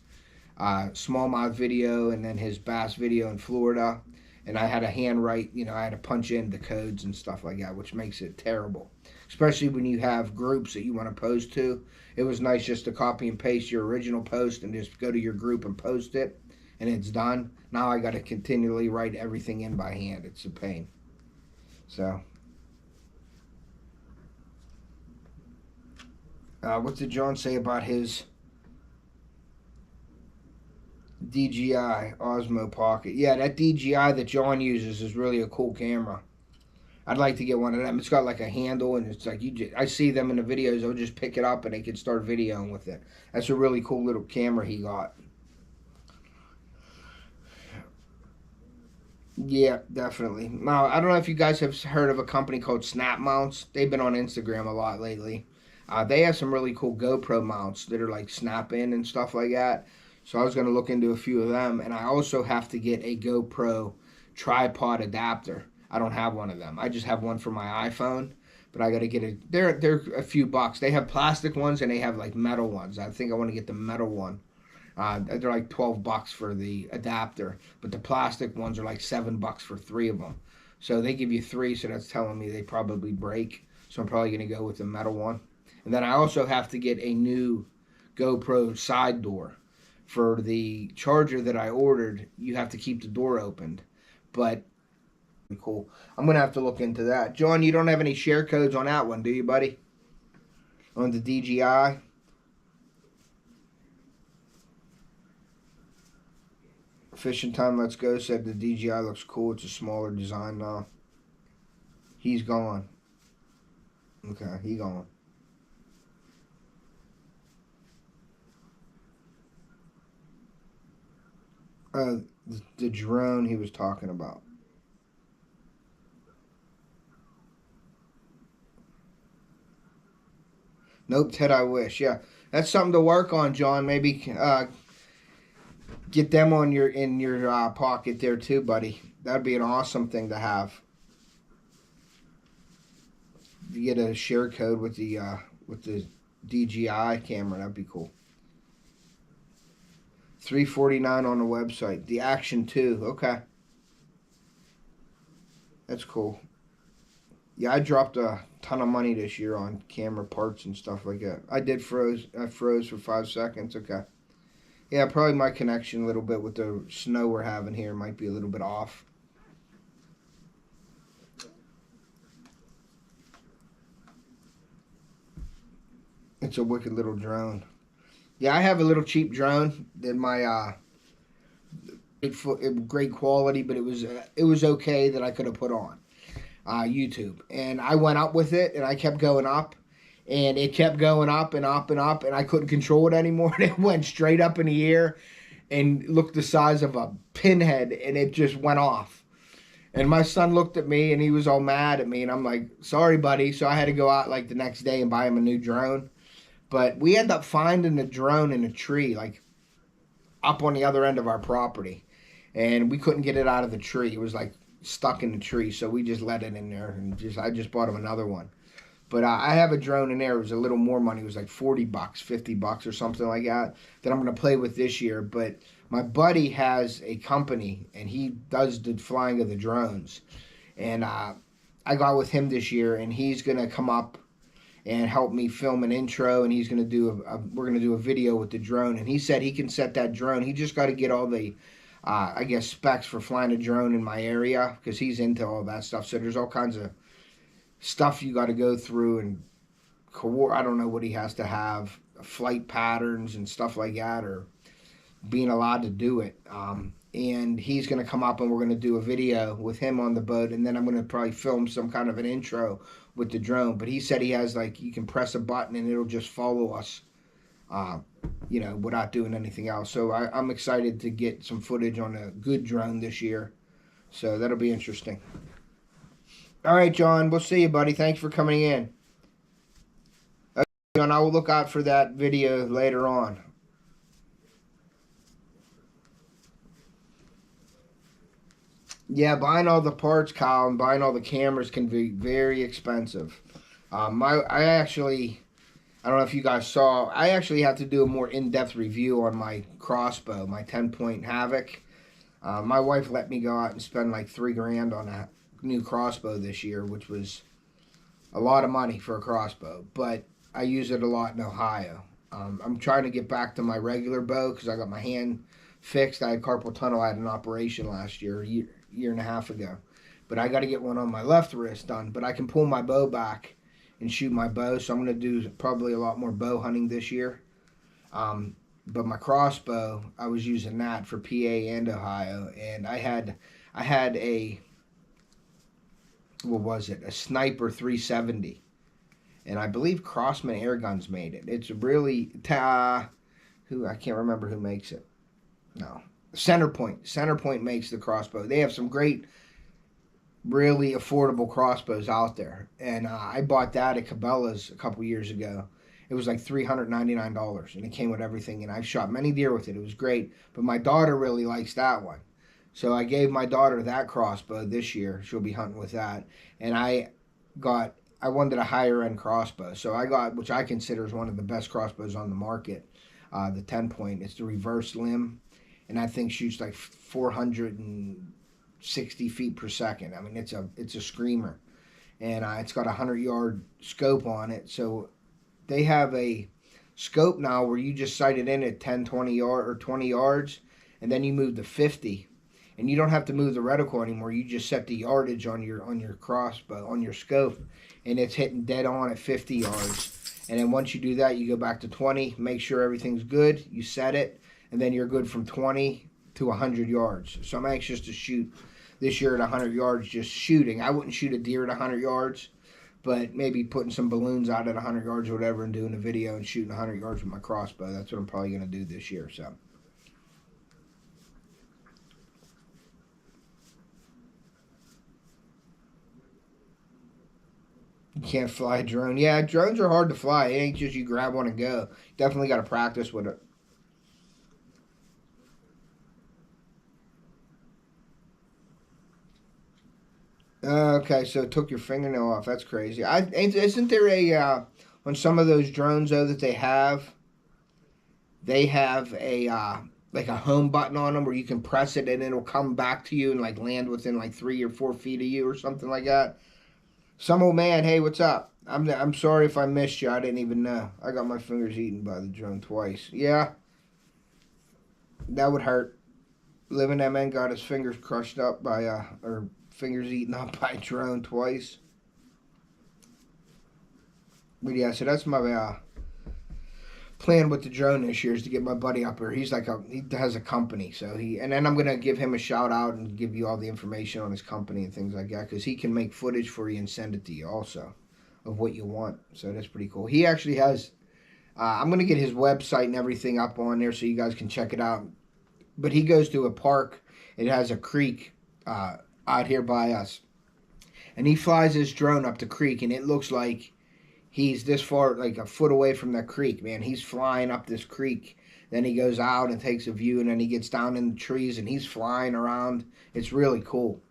S1: smallmouth video and then his bass video in Florida. And I had to handwrite, you know, I had to punch in the codes and stuff like that, which makes it terrible. Especially when you have groups that you want to post to. It was nice just to copy and paste your original post and just go to your group and post it, and it's done. Now I got to continually write everything in by hand. It's a pain. So, what did John say about his DJI Osmo Pocket? Yeah, that DJI that John uses is really a cool camera. I'd like to get one of them. It's got like a handle, and it's like I see them in the videos. They'll just pick it up and they can start videoing with it. That's a really cool little camera he got. Yeah, definitely. Now, I don't know if you guys have heard of a company called Snap Mounts. They've been on Instagram a lot lately. They have some really cool GoPro mounts that are like snap in and stuff like that. So I was going to look into a few of them. And I also have to get a GoPro tripod adapter. I don't have one of them. I just have one for my iPhone. But I got to get it. They're a few bucks. They have plastic ones and they have like metal ones. I think I want to get the metal one. They're like 12 bucks for the adapter. But the plastic ones are like $7 for 3 of them. So they give you 3, so that's telling me they probably break. So I'm probably going to go with the metal one. And then I also have to get a new GoPro side door. For the charger that I ordered, you have to keep the door opened. But, cool. I'm going to have to look into that. John, you don't have any share codes on that one, do you, buddy? On the DJI? Fishing Time Let's Go said the DJI looks cool. It's a smaller design now. He's gone. Okay, he gone. The drone he was talking about. Nope, Ted, I wish. Yeah, that's something to work on, John. Maybe get them on in your pocket there too, buddy. That'd be an awesome thing to have. You get a share code with the DJI camera. That'd be cool. $349 on the website. The Action 2. Okay. That's cool. Yeah, I dropped a ton of money this year on camera parts and stuff like that. I froze for 5 seconds. Okay. Yeah, probably my connection a little bit with the snow we're having here might be a little bit off. It's a wicked little drone. Yeah, I have a little cheap drone that my great quality, but it was okay that I could have put on YouTube. And I went up with it, and I kept going up, and it kept going up and up and up, and I couldn't control it anymore. And it went straight up in the air and looked the size of a pinhead, and it just went off. And my son looked at me, and he was all mad at me, and I'm like, sorry, buddy. So I had to go out like the next day and buy him a new drone. But we end up finding the drone in a tree, like up on the other end of our property. And we couldn't get it out of the tree. It was like stuck in the tree. So we just let it in there. And I just bought him another one. But I have a drone in there. It was a little more money. It was like $40, $50 or something like that I'm going to play with this year. But my buddy has a company, and he does the flying of the drones. And I got with him this year, and he's going to come up and help me film an intro, and he's going to do we're going to do a video with the drone. And he said he can set that drone. He just got to get all the I guess specs for flying a drone in my area, because he's into all that stuff. So there's all kinds of stuff you got to go through, and I don't know what he has to have, flight patterns and stuff like that, or being allowed to do it. And he's going to come up, and we're going to do a video with him on the boat, and then I'm going to probably film some kind of an intro with the drone. But he said he has, like, you can press a button and it'll just follow us, you know, without doing anything else. So I'm excited to get some footage on a good drone this year. So that'll be interesting. All right, John, we'll see you, buddy. Thanks for coming in. Okay, John, I will look out for that video later on. Yeah, buying all the parts, Kyle, and buying all the cameras can be very expensive. I don't know if you guys saw, I actually have to do a more in-depth review on my Crossbow, my 10-point Havoc. My wife let me go out and spend like $3,000 on a new Crossbow this year, which was a lot of money for a Crossbow, but I use it a lot in Ohio. I'm trying to get back to my regular bow because I got my hand fixed. I had carpal tunnel. I had an operation last year, year and a half ago, but I got to get one on my left wrist done. But I can pull my bow back and shoot my bow, so I'm going to do probably a lot more bow hunting this year. But my Crossbow, I was using that for PA and Ohio, and I had a, what was it, a Sniper 370, and I believe Crosman Airguns made it. It's really I can't remember who makes it. No, Centerpoint makes the Crossbow. They have some great, really affordable crossbows out there, and I bought that at Cabela's a couple years ago. It was like $399, and it came with everything, and I've shot many deer with it. It was great, but my daughter really likes that one, so I gave my daughter that Crossbow this year. She'll be hunting with that, and I wanted a higher end crossbow, so I got, which I consider is one of the best crossbows on the market, the 10-point. It's the reverse limb, and that thing shoots like 460 feet per second. I mean, it's a screamer, and it's got a 100-yard scope on it. So they have a scope now where you just sight it in at 10, 20 yards, and then you move to 50, and you don't have to move the reticle anymore. You just set the yardage on your crossbow, on your scope, and it's hitting dead on at 50 yards. And then once you do that, you go back to 20, make sure everything's good, you set it, and then you're good from 20 to 100 yards. So I'm anxious to shoot this year at 100 yards, just shooting. I wouldn't shoot a deer at 100 yards, but maybe putting some balloons out at 100 yards or whatever, and doing a video and shooting 100 yards with my crossbow. That's what I'm probably going to do this year. So you can't fly a drone. Yeah, drones are hard to fly. It ain't just you grab one and go. Definitely got to practice with it. Okay, so it took your fingernail off. That's crazy. Isn't there a on some of those drones though that they have a like a home button on them where you can press it and it'll come back to you and like land within like 3 or 4 feet of you or something like that. Some old man, hey, what's up? I'm sorry if I missed you. I didn't even know. I got my fingers eaten by the drone twice. Yeah, that would hurt. Living that man got his fingers crushed up by or fingers eaten up by a drone twice. But yeah, so that's my plan with the drone this year, is to get my buddy up here. He's like he has a company, so and then I'm gonna give him a shout out and give you all the information on his company and things like that, because he can make footage for you and send it to you also of what you want. So that's pretty cool. He actually has. I'm gonna get his website and everything up on there so you guys can check it out. But he goes to a park. It has a creek out here by us, and he flies his drone up the creek, and it looks like he's this far, like a foot away from the creek, man. He's flying up this creek. Then he goes out and takes a view, and then he gets down in the trees, and he's flying around. It's really cool.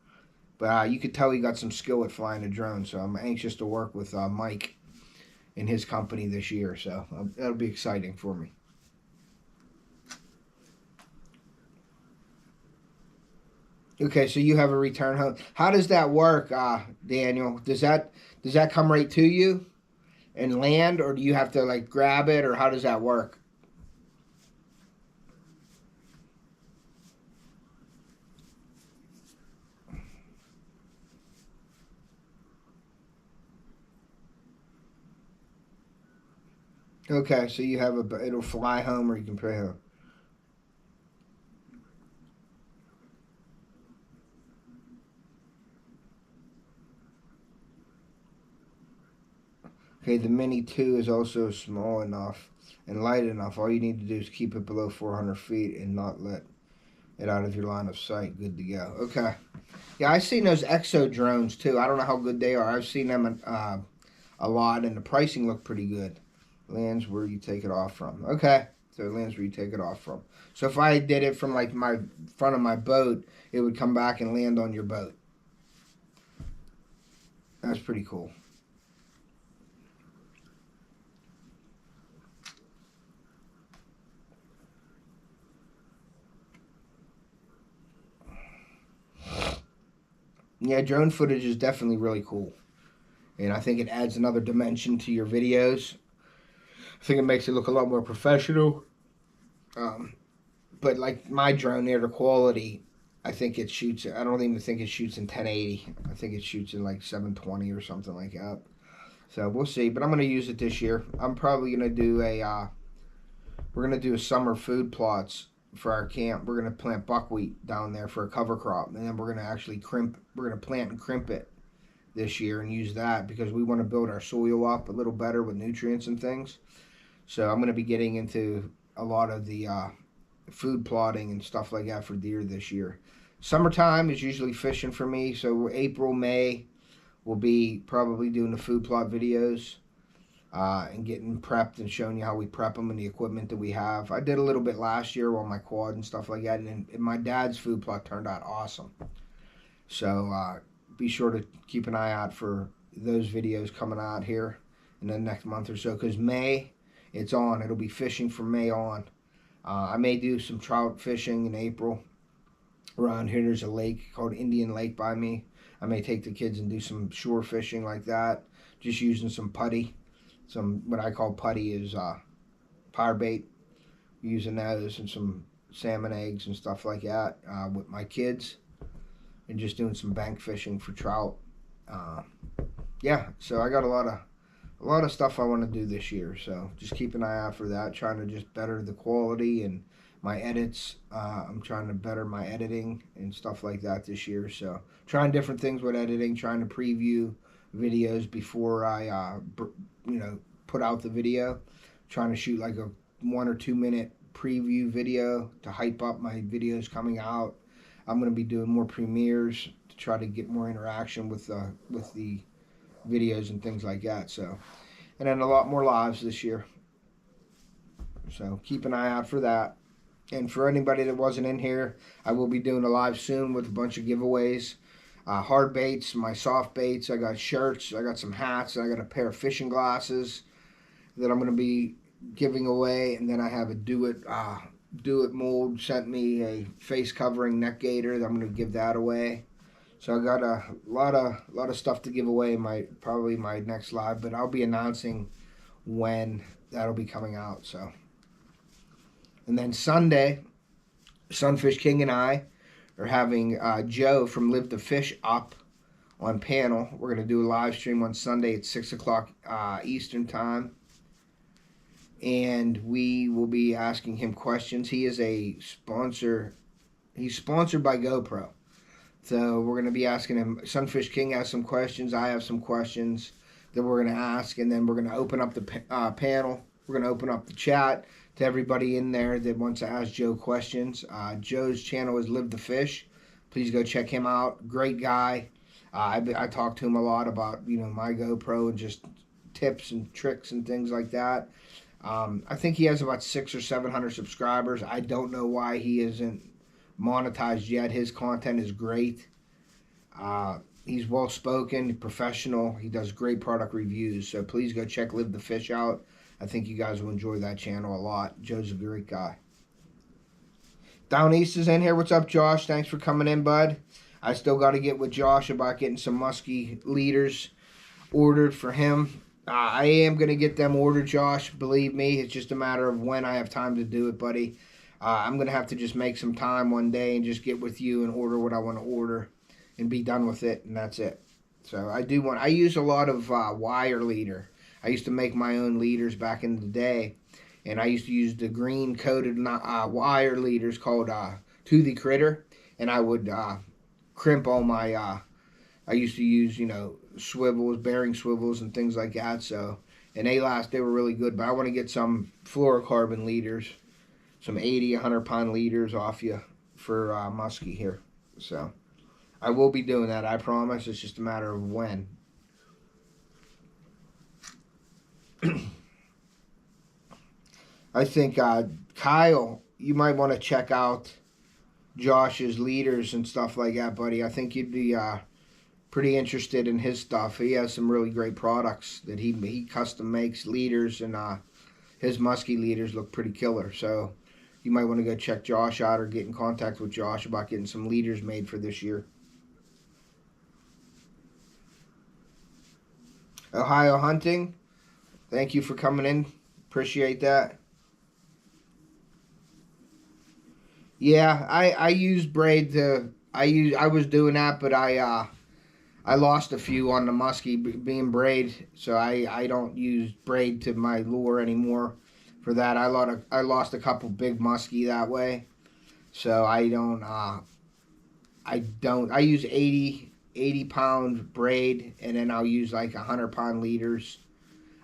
S1: But you could tell he got some skill at flying a drone, so I'm anxious to work with Mike in his company this year. So that'll be exciting for me. Okay, so you have a return home. How does that work, Daniel? Does that come right to you and land, or do you have to like grab it, or how does that work? Okay, so you have it'll fly home, or you can pay home. Okay, the Mini 2 is also small enough and light enough. All you need to do is keep it below 400 feet and not let it out of your line of sight. Good to go. Okay. Yeah, I've seen those Exo drones too. I don't know how good they are. I've seen them a lot, and the pricing looked pretty good. Lands where you take it off from. Okay, so it lands where you take it off from. So if I did it from like my front of my boat, it would come back and land on your boat. That's pretty cool. Yeah, drone footage is definitely really cool. And I think it adds another dimension to your videos. I think it makes it look a lot more professional. But like my drone there, the quality, I think it shoots, I don't even think it shoots in 1080. I think it shoots in like 720 or something like that. So we'll see. But I'm going to use it this year. I'm probably going to do we're going to do a summer food plots for our camp. We're going to plant buckwheat down there for a cover crop. And then we're going to actually we're going to plant and crimp it this year and use that because we want to build our soil up a little better with nutrients and things. So I'm going to be getting into a lot of the food plotting and stuff like that for deer this year. Summertime is usually fishing for me, so April, May we'll be probably doing the food plot videos and getting prepped and showing you how we prep them and the equipment that we have. I did a little bit last year on my quad and stuff like that, and my dad's food plot turned out awesome. So be sure to keep an eye out for those videos coming out here in the next month or so, because May, it's on. It'll be fishing from May on. I may do some trout fishing in April. Around here, there's a lake called Indian Lake by me. I may take the kids and do some shore fishing like that, just using some putty. What I call putty is power bait. Using those and some salmon eggs and stuff like that with my kids, and just doing some bank fishing for trout. Yeah, so I got a lot of stuff I want to do this year, so just keep an eye out for that. Trying to just better the quality and my edits. I'm trying to better my editing and stuff like that this year, so trying different things with editing, trying to preview videos before I put out the video, trying to shoot like a 1 or 2 minute preview video to hype up my videos coming out. I'm going to be doing more premieres to try to get more interaction with the videos and things like that. So, and then a lot more lives this year. So keep an eye out for that. And for anybody that wasn't in here, I will be doing a live soon with a bunch of giveaways. Hard baits, my soft baits. I got shirts. I got some hats. I got a pair of fishing glasses that I'm going to be giving away. And then I have a Do It Mold sent me a face covering neck gaiter that I'm going to give that away. So I got a lot of stuff to give away in probably my next live, but I'll be announcing when that'll be coming out. So, and then Sunday, Sunfish King and I are having Joe from Live to Fish up on panel. We're going to do a live stream on Sunday at 6 o'clock Eastern time. And we will be asking him questions. He is a sponsor. He's sponsored by GoPro. So we're going to be asking him. Sunfish King has some questions. I have some questions that we're going to ask. And then we're going to open up the panel. We're going to open up the chat to everybody in there that wants to ask Joe questions. Joe's channel is Live to Fish. Please go check him out. Great guy. I talked to him a lot about my GoPro and just tips and tricks and things like that. I think he has about 600 or 700 subscribers. I don't know why he isn't monetized yet. His content is great. He's well-spoken, professional. He does great product reviews. So please go check Live the Fish out. I think you guys will enjoy that channel a lot. Joe's a great guy. Down East is in here. What's up, Josh? Thanks for coming in, bud. I still got to get with Josh about getting some musky leaders ordered for him. I am going to get them ordered, Josh. Believe me, it's just a matter of when I have time to do it, buddy. I'm going to have to just make some time one day and just get with you and order what I want to order and be done with it, and that's it. So I use a lot of wire leader. I used to make my own leaders back in the day, and I used to use the green coated wire leaders called To The Critter, and I would crimp all my, I used to use, swivels, bearing swivels and things like that, so, and they were really good, but I want to get some fluorocarbon leaders, some 80, 100-pound leaders off you for muskie here, so I will be doing that, I promise. It's just a matter of when. I think, Kyle, you might want to check out Josh's leaders and stuff like that, buddy. I think you'd be pretty interested in his stuff. He has some really great products that he custom makes leaders, and his muskie leaders look pretty killer. So you might want to go check Josh out or get in contact with Josh about getting some leaders made for this year. Ohio Hunting, thank you for coming in. Appreciate that. Yeah, I use braid to, I was doing that, but I lost a few on the muskie being braid, so I don't use braid to my lure anymore for that. I lost a couple big muskie that way, so I use 80-pound braid, and then I'll use like 100-pound leaders.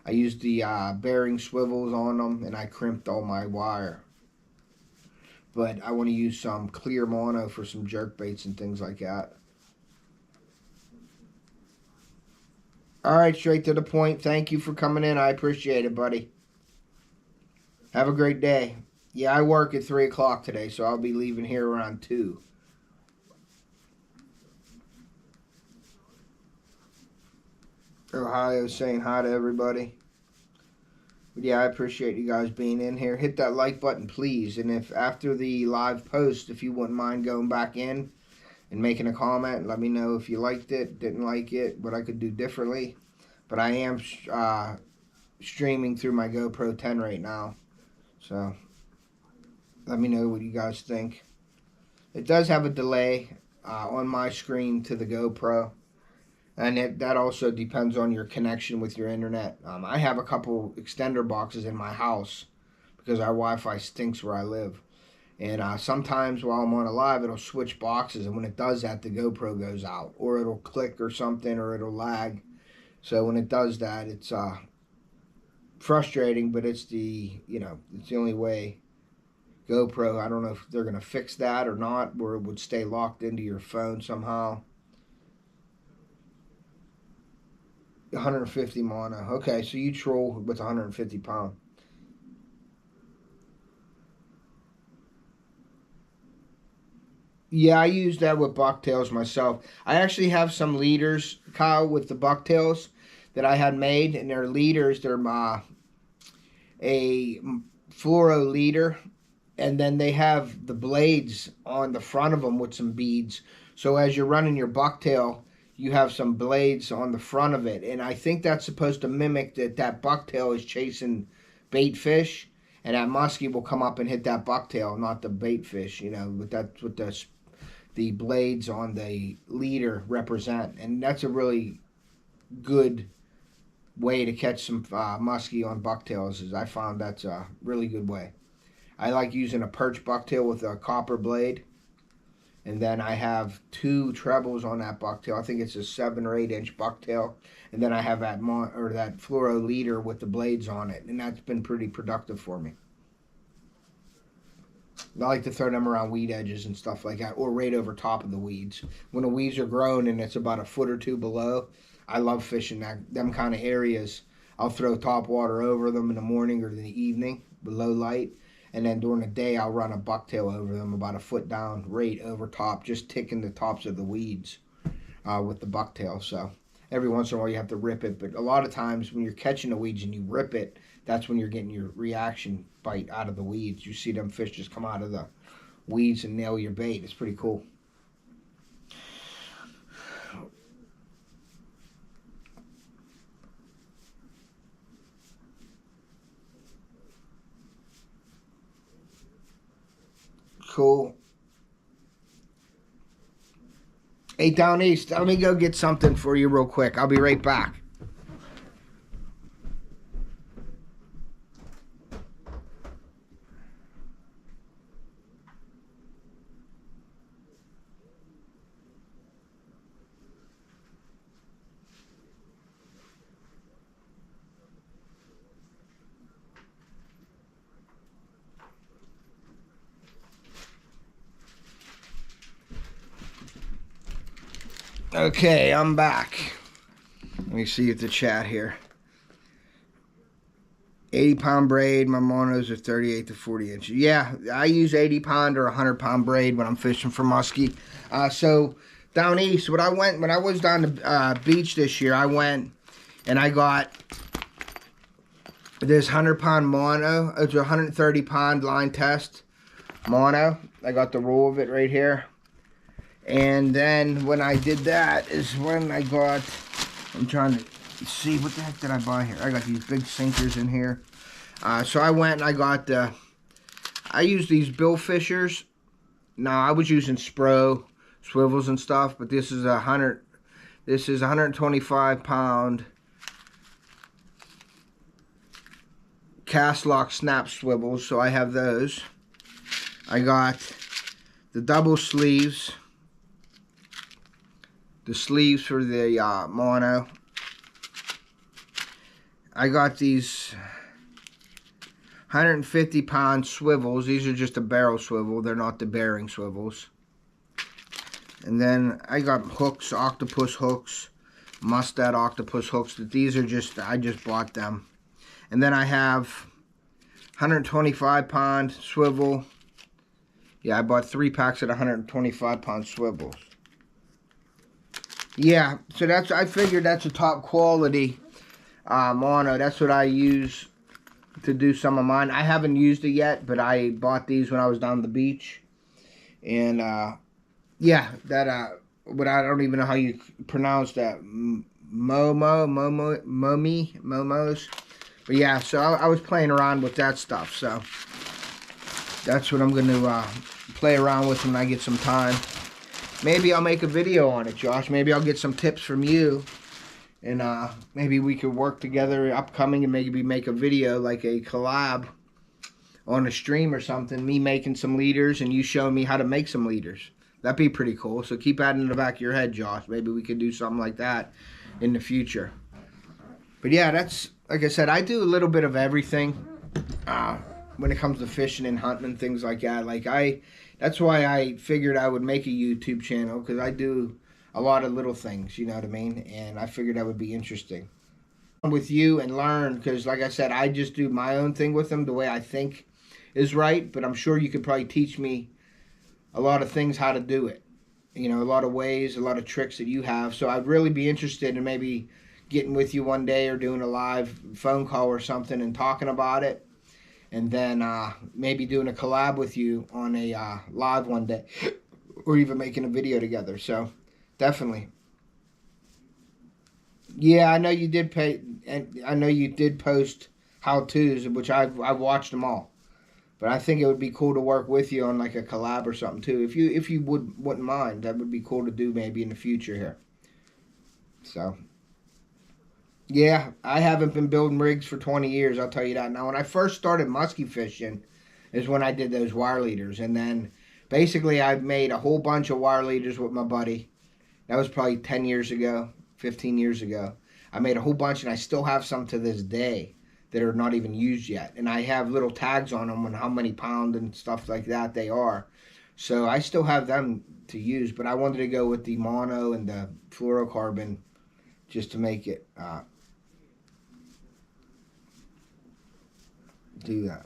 S1: I used the bearing swivels on them, and I crimped all my wire. But I want to use some clear mono for some jerk baits and things like that. All right, straight to the point. Thank you for coming in. I appreciate it, buddy. Have a great day. Yeah, I work at 3 o'clock today, so I'll be leaving here around 2. Ohio saying hi to everybody. But yeah, I appreciate you guys being in here. Hit that like button, please. And if after the live post, if you wouldn't mind going back in and making a comment, let me know if you liked it, didn't like it, what I could do differently. But I am streaming through my GoPro 10 right now. So let me know what you guys think. It does have a delay on my screen to the GoPro. And that also depends on your connection with your internet. I have a couple extender boxes in my house because our Wi-Fi stinks where I live. And sometimes while I'm on a live, it'll switch boxes. And when it does that, the GoPro goes out. Or it'll click or something, or it'll lag. So when it does that, it's frustrating, but it's it's the only way. GoPro, I don't know if they're going to fix that or not, where it would stay locked into your phone somehow. 150 mono. Okay, so you troll with 150 pound. Yeah, I use that with bucktails myself. I actually have some leaders, Kyle, with the bucktails that I had made, and they're leaders. They're a fluoro leader, and then they have the blades on the front of them with some beads. So as you're running your bucktail, you have some blades on the front of it, and I think that's supposed to mimic that bucktail is chasing bait fish, and that muskie will come up and hit that bucktail, not the bait fish, but that's what the blades on the leader represent, and that's a really good way to catch some muskie on bucktails. Is I found that's a really good way. I like using a perch bucktail with a copper blade. And then I have 2 trebles on that bucktail. I think it's a 7 or 8 inch bucktail. And then I have that fluoro leader with the blades on it. And that's been pretty productive for me. I like to throw them around weed edges and stuff like that. Or right over top of the weeds. When the weeds are grown and it's about a foot or 2 below, I love fishing them kind of areas. I'll throw top water over them in the morning or in the evening below light. And then during the day, I'll run a bucktail over them about a foot down, right over top, just ticking the tops of the weeds. with the bucktail. So every once in a while you have to rip it, but a lot of times when you're catching the weeds and you rip it, that's when you're getting your reaction bite out of the weeds. You see them fish just come out of the weeds and nail your bait. It's pretty cool. Cool. Hey, Down East, let me go get something for you real quick. I'll be right back. Okay, I'm back. Let me see at the chat here. 80-pound braid. My monos are 38 to 40 inches. Yeah, I use 80-pound or 100-pound braid when I'm fishing for muskie. So Down East, when I was down the beach this year, I went and I got this 100-pound mono. It's a 130-pound line test mono. I got the roll of it right here. And then when I did that is when I got, I'm trying to see, what the heck did I buy here? I got these big sinkers in here. So I went and I got I used these bill fishers. Now I was using Spro, swivels and stuff, but this is a 125-pound cast lock snap swivels, so I have those. I got the double sleeves. The sleeves for the mono. I got these 150-pound swivels. These are just a barrel swivel. They're not the bearing swivels. And then I got hooks, octopus hooks, mustad octopus hooks. These are just, I just bought them. And then I have 125-pound swivel. Yeah, I bought 3 packs of 125-pound swivels. Yeah, so that's, I figured that's a top quality mono. That's what I use to do some of mine. I haven't used it yet, but I bought these when I was down the beach. And yeah, that but I don't even know how you pronounce that. Momos. But yeah, so I was playing around with that stuff. So that's what I'm going to play around with when I get some time. Maybe I'll make a video on it, Josh. Maybe I'll get some tips from you. And maybe we could work together upcoming and maybe make a video, like a collab on a stream or something. Me making some leaders and you showing me how to make some leaders. That'd be pretty cool. So keep that in the back of your head, Josh. Maybe we could do something like that in the future. But yeah, that's, like I said, I do a little bit of everything when it comes to fishing and hunting and things like that. That's why I figured I would make a YouTube channel, because I do a lot of little things, you know what I mean? And I figured that would be interesting with you and learn, because like I said, I just do my own thing with them the way I think is right, but I'm sure you could probably teach me a lot of things how to do it. You know, a lot of ways, a lot of tricks that you have. So I'd really be interested in maybe getting with you one day or doing a live phone call or something and talking about it. And then maybe doing a collab with you on a live one day, or even making a video together. So definitely. Yeah, I know you did pay, and I know you did post how-tos, which I've watched them all. But I think it would be cool to work with you on like a collab or something too. If you wouldn't mind, that would be cool to do maybe in the future here. So yeah, I haven't been building rigs for 20 years, I'll tell you that. Now, when I first started muskie fishing is when I did those wire leaders. And then basically I've made a whole bunch of wire leaders with my buddy. That was probably 10 years ago, 15 years ago. I made a whole bunch, and I still have some to this day that are not even used yet. And I have little tags on them on how many pound and stuff like that they are. So I still have them to use, but I wanted to go with the mono and the fluorocarbon just to make it do that.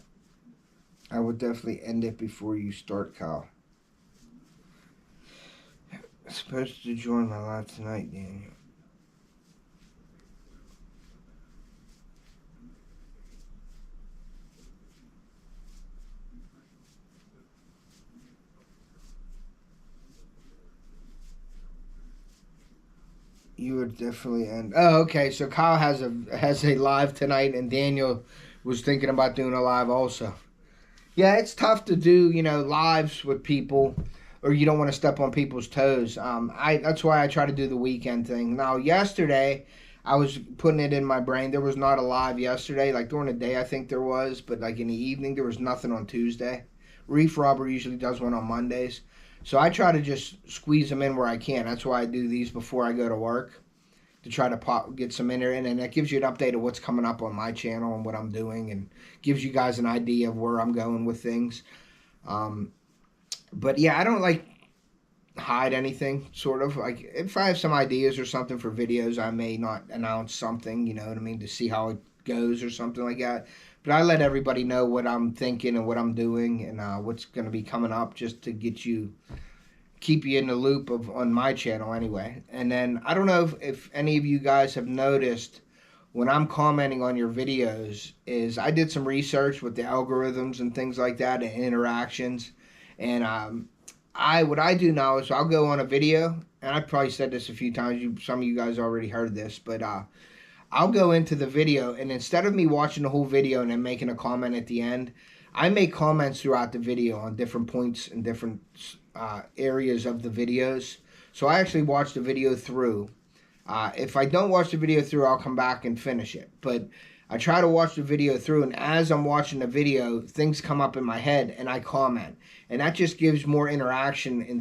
S1: I would definitely end it before you start, Kyle. Supposed to join my live tonight, Daniel. You would definitely end. Oh, okay. So Kyle has a live tonight, and Daniel was thinking about doing a live also. Yeah, it's tough to do, lives with people, or you don't want to step on people's toes. That's why I try to do the weekend thing. Now, yesterday, I was putting it in my brain. There was not a live yesterday. Like during the day, I think there was, but like in the evening, there was nothing on Tuesday. Reef Robber usually does one on Mondays, so I try to just squeeze them in where I can. That's why I do these before I go to work to try to get some in there, and then that gives you an update of what's coming up on my channel and what I'm doing, and gives you guys an idea of where I'm going with things. But yeah, I don't like hide anything, sort of. Like if I have some ideas or something for videos, I may not announce something, you know what I mean, to see how it goes or something like that. But I let everybody know what I'm thinking and what I'm doing and what's going to be coming up, just to keep you in the loop of on my channel anyway. And then I don't know if any of you guys have noticed when I'm commenting on your videos, is I did some research with the algorithms and things like that and interactions. And what I do now is I'll go on a video, and I've probably said this a few times. Some of you guys already heard this, but I'll go into the video, and instead of me watching the whole video and then making a comment at the end, I make comments throughout the video on different points and different areas of the videos. So I actually watch the video through. If I don't watch the video through, I'll come back and finish it. But I try to watch the video through, and as I'm watching the video, things come up in my head, and I comment, and that just gives more interaction in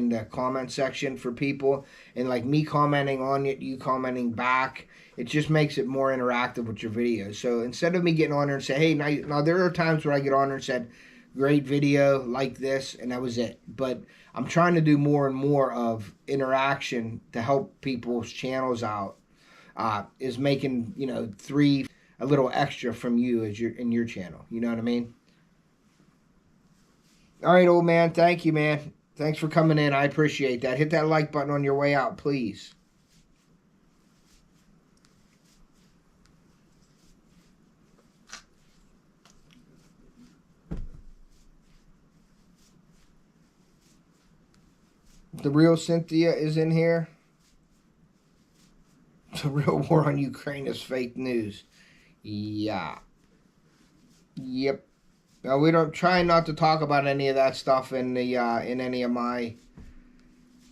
S1: the comment section for people, and like me commenting on it, you commenting back, it just makes it more interactive with your videos. So instead of me getting on there and say, hey, now there are times where I get on there and said, great video, like this, and that was it. But I'm trying to do more and more of interaction to help people's channels out. Is making a little extra from you as in your channel. You know what I mean? All right, old man. Thank you, man. Thanks for coming in. I appreciate that. Hit that like button on your way out, please. The real Cynthia is in here. The real war on Ukraine is fake news. Yeah. Yep. Now we don't try not to talk about any of that stuff in any of my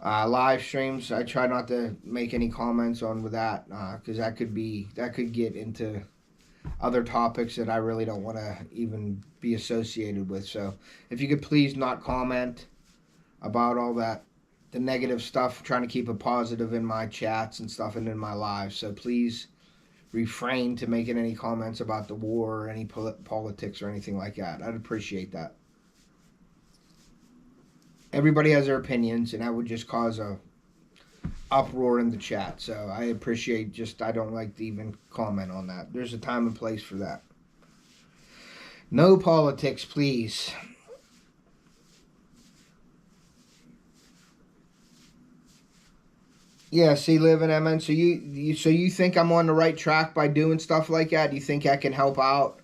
S1: live streams. I try not to make any comments on with that because that could get into other topics that I really don't want to even be associated with. So if you could please not comment about all that, the negative stuff, trying to keep it positive in my chats and stuff and in my lives. So please refrain to making any comments about the war or any politics or anything like that. I'd appreciate that. Everybody has their opinions, and that would just cause a uproar in the chat. So I appreciate I don't like to even comment on that. There's a time and place for that. No politics, please. Yeah, see, living, Emin. So you think I'm on the right track by doing stuff like that? Do you think I can help out?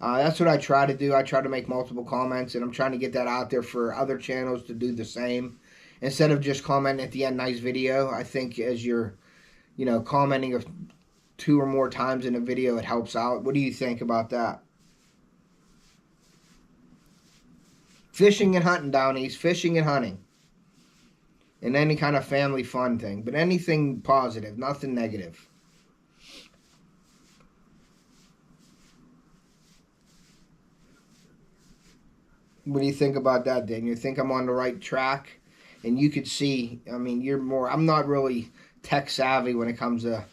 S1: That's what I try to do. I try to make multiple comments, and I'm trying to get that out there for other channels to do the same. Instead of just commenting at the end, nice video, I think as you're, commenting 2 or more times in a video, it helps out. What do you think about that? Fishing and hunting, Downies. Fishing and hunting. And any kind of family fun thing. But anything positive, nothing negative. What do you think about that, Dan? You think I'm on the right track? And you could see, I mean, I'm not really tech savvy when it comes to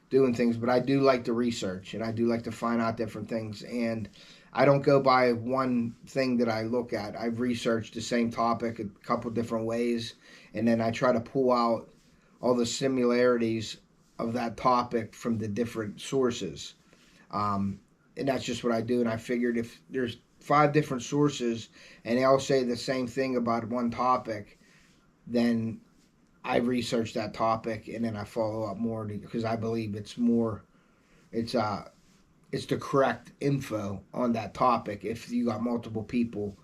S1: doing things, but I do like to research, and I do like to find out different things. And I don't go by one thing that I look at. I've researched the same topic a couple different ways, and then I try to pull out all the similarities of that topic from the different sources. And that's just what I do. And I figured if there's 5 different sources and they all say the same thing about one topic, then I research that topic and then I follow up more because I believe it's more, it's the correct info on that topic if you got multiple people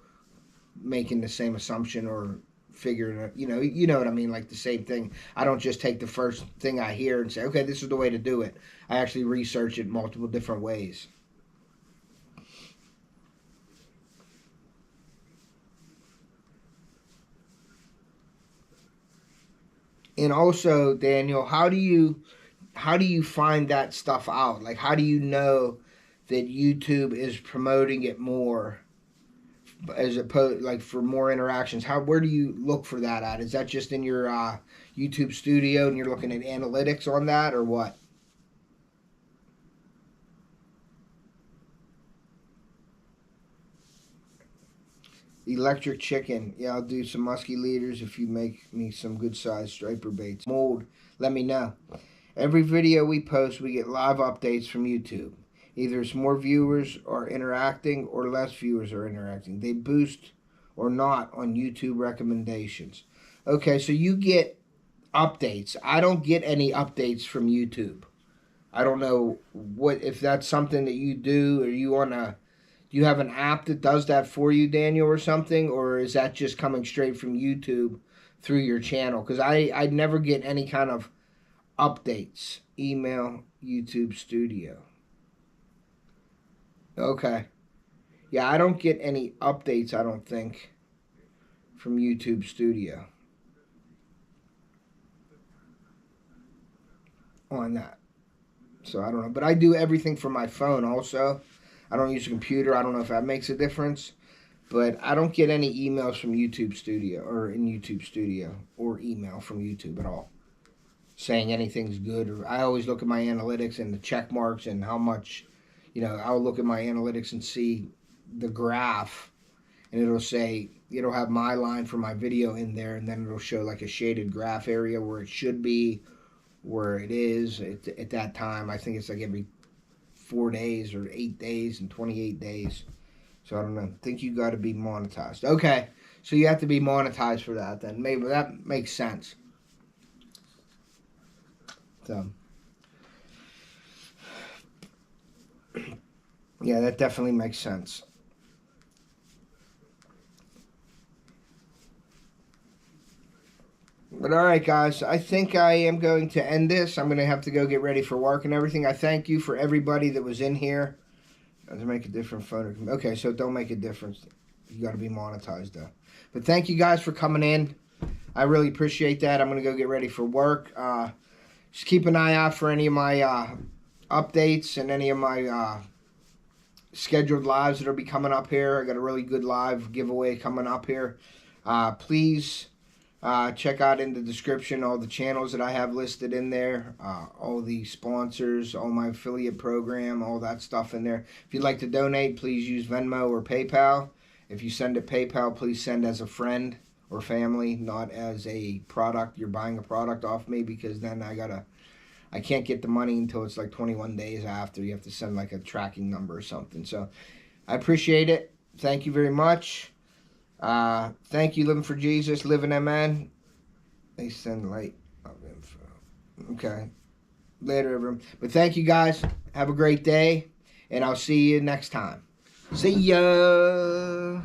S1: making the same assumption or figuring it, you know what I mean, like the same thing. I don't just take the first thing I hear and say, okay, this is the way to do it. I actually research it multiple different ways. And also, Daniel, how do you find that stuff out? Like, how do you know that YouTube is promoting it more as opposed, like, for more interactions? Where do you look for that at? Is that just in your YouTube studio and you're looking at analytics on that, or what? Electric chicken. Yeah, I'll do some musky leaders if you make me some good sized striper baits. Mold, let me know. Every video we post, we get live updates from YouTube. Either it's more viewers are interacting or less viewers are interacting. They boost or not on YouTube recommendations. Okay, so you get updates. I don't get any updates from YouTube. I don't know if that's something that you do, or do you have an app that does that for you, Daniel, or something? Or is that just coming straight from YouTube through your channel? Because I never get any kind of updates. Email YouTube Studio. Okay. Yeah, I don't get any updates, I don't think, from YouTube Studio on that. So I don't know. But I do everything from my phone also. I don't use a computer. I don't know if that makes a difference. But I don't get any emails from YouTube Studio or in YouTube Studio or email from YouTube at all saying anything's good. Or I always look at my analytics and the check marks and how much, I'll look at my analytics and see the graph, and it'll have my line for my video in there, and then it'll show like a shaded graph area where it should be, where it is at that time. I think it's like every 4 days or 8 days and 28 days. So I don't know. I think you got to be monetized. Okay, so you have to be monetized for that then. Maybe that makes sense. So, yeah, that definitely makes sense. But all right, guys, I think I am going to end this. I'm going to have to go get ready for work and everything. I thank you for everybody that was in here. Does it make a difference? Phone? Okay, so it don't make a difference. You got to be monetized, though. But thank you guys for coming in. I really appreciate that. I'm going to go get ready for work. Just keep an eye out for any of my updates and any of my scheduled lives that will be coming up here. I got a really good live giveaway coming up here. Please check out in the description all the channels that I have listed in there, all the sponsors, all my affiliate program, all that stuff in there. If you'd like to donate, please use Venmo or PayPal. If you send it PayPal, please send as a friend or family, not as a product. You're buying a product off me, because then I can't get the money until it's like 21 days after. You have to send like a tracking number or something. So I appreciate it. Thank you very much. Thank you, Living for Jesus, Living Amen. They send light of info. Okay. Later, everyone. But thank you, guys. Have a great day, and I'll see you next time. See ya.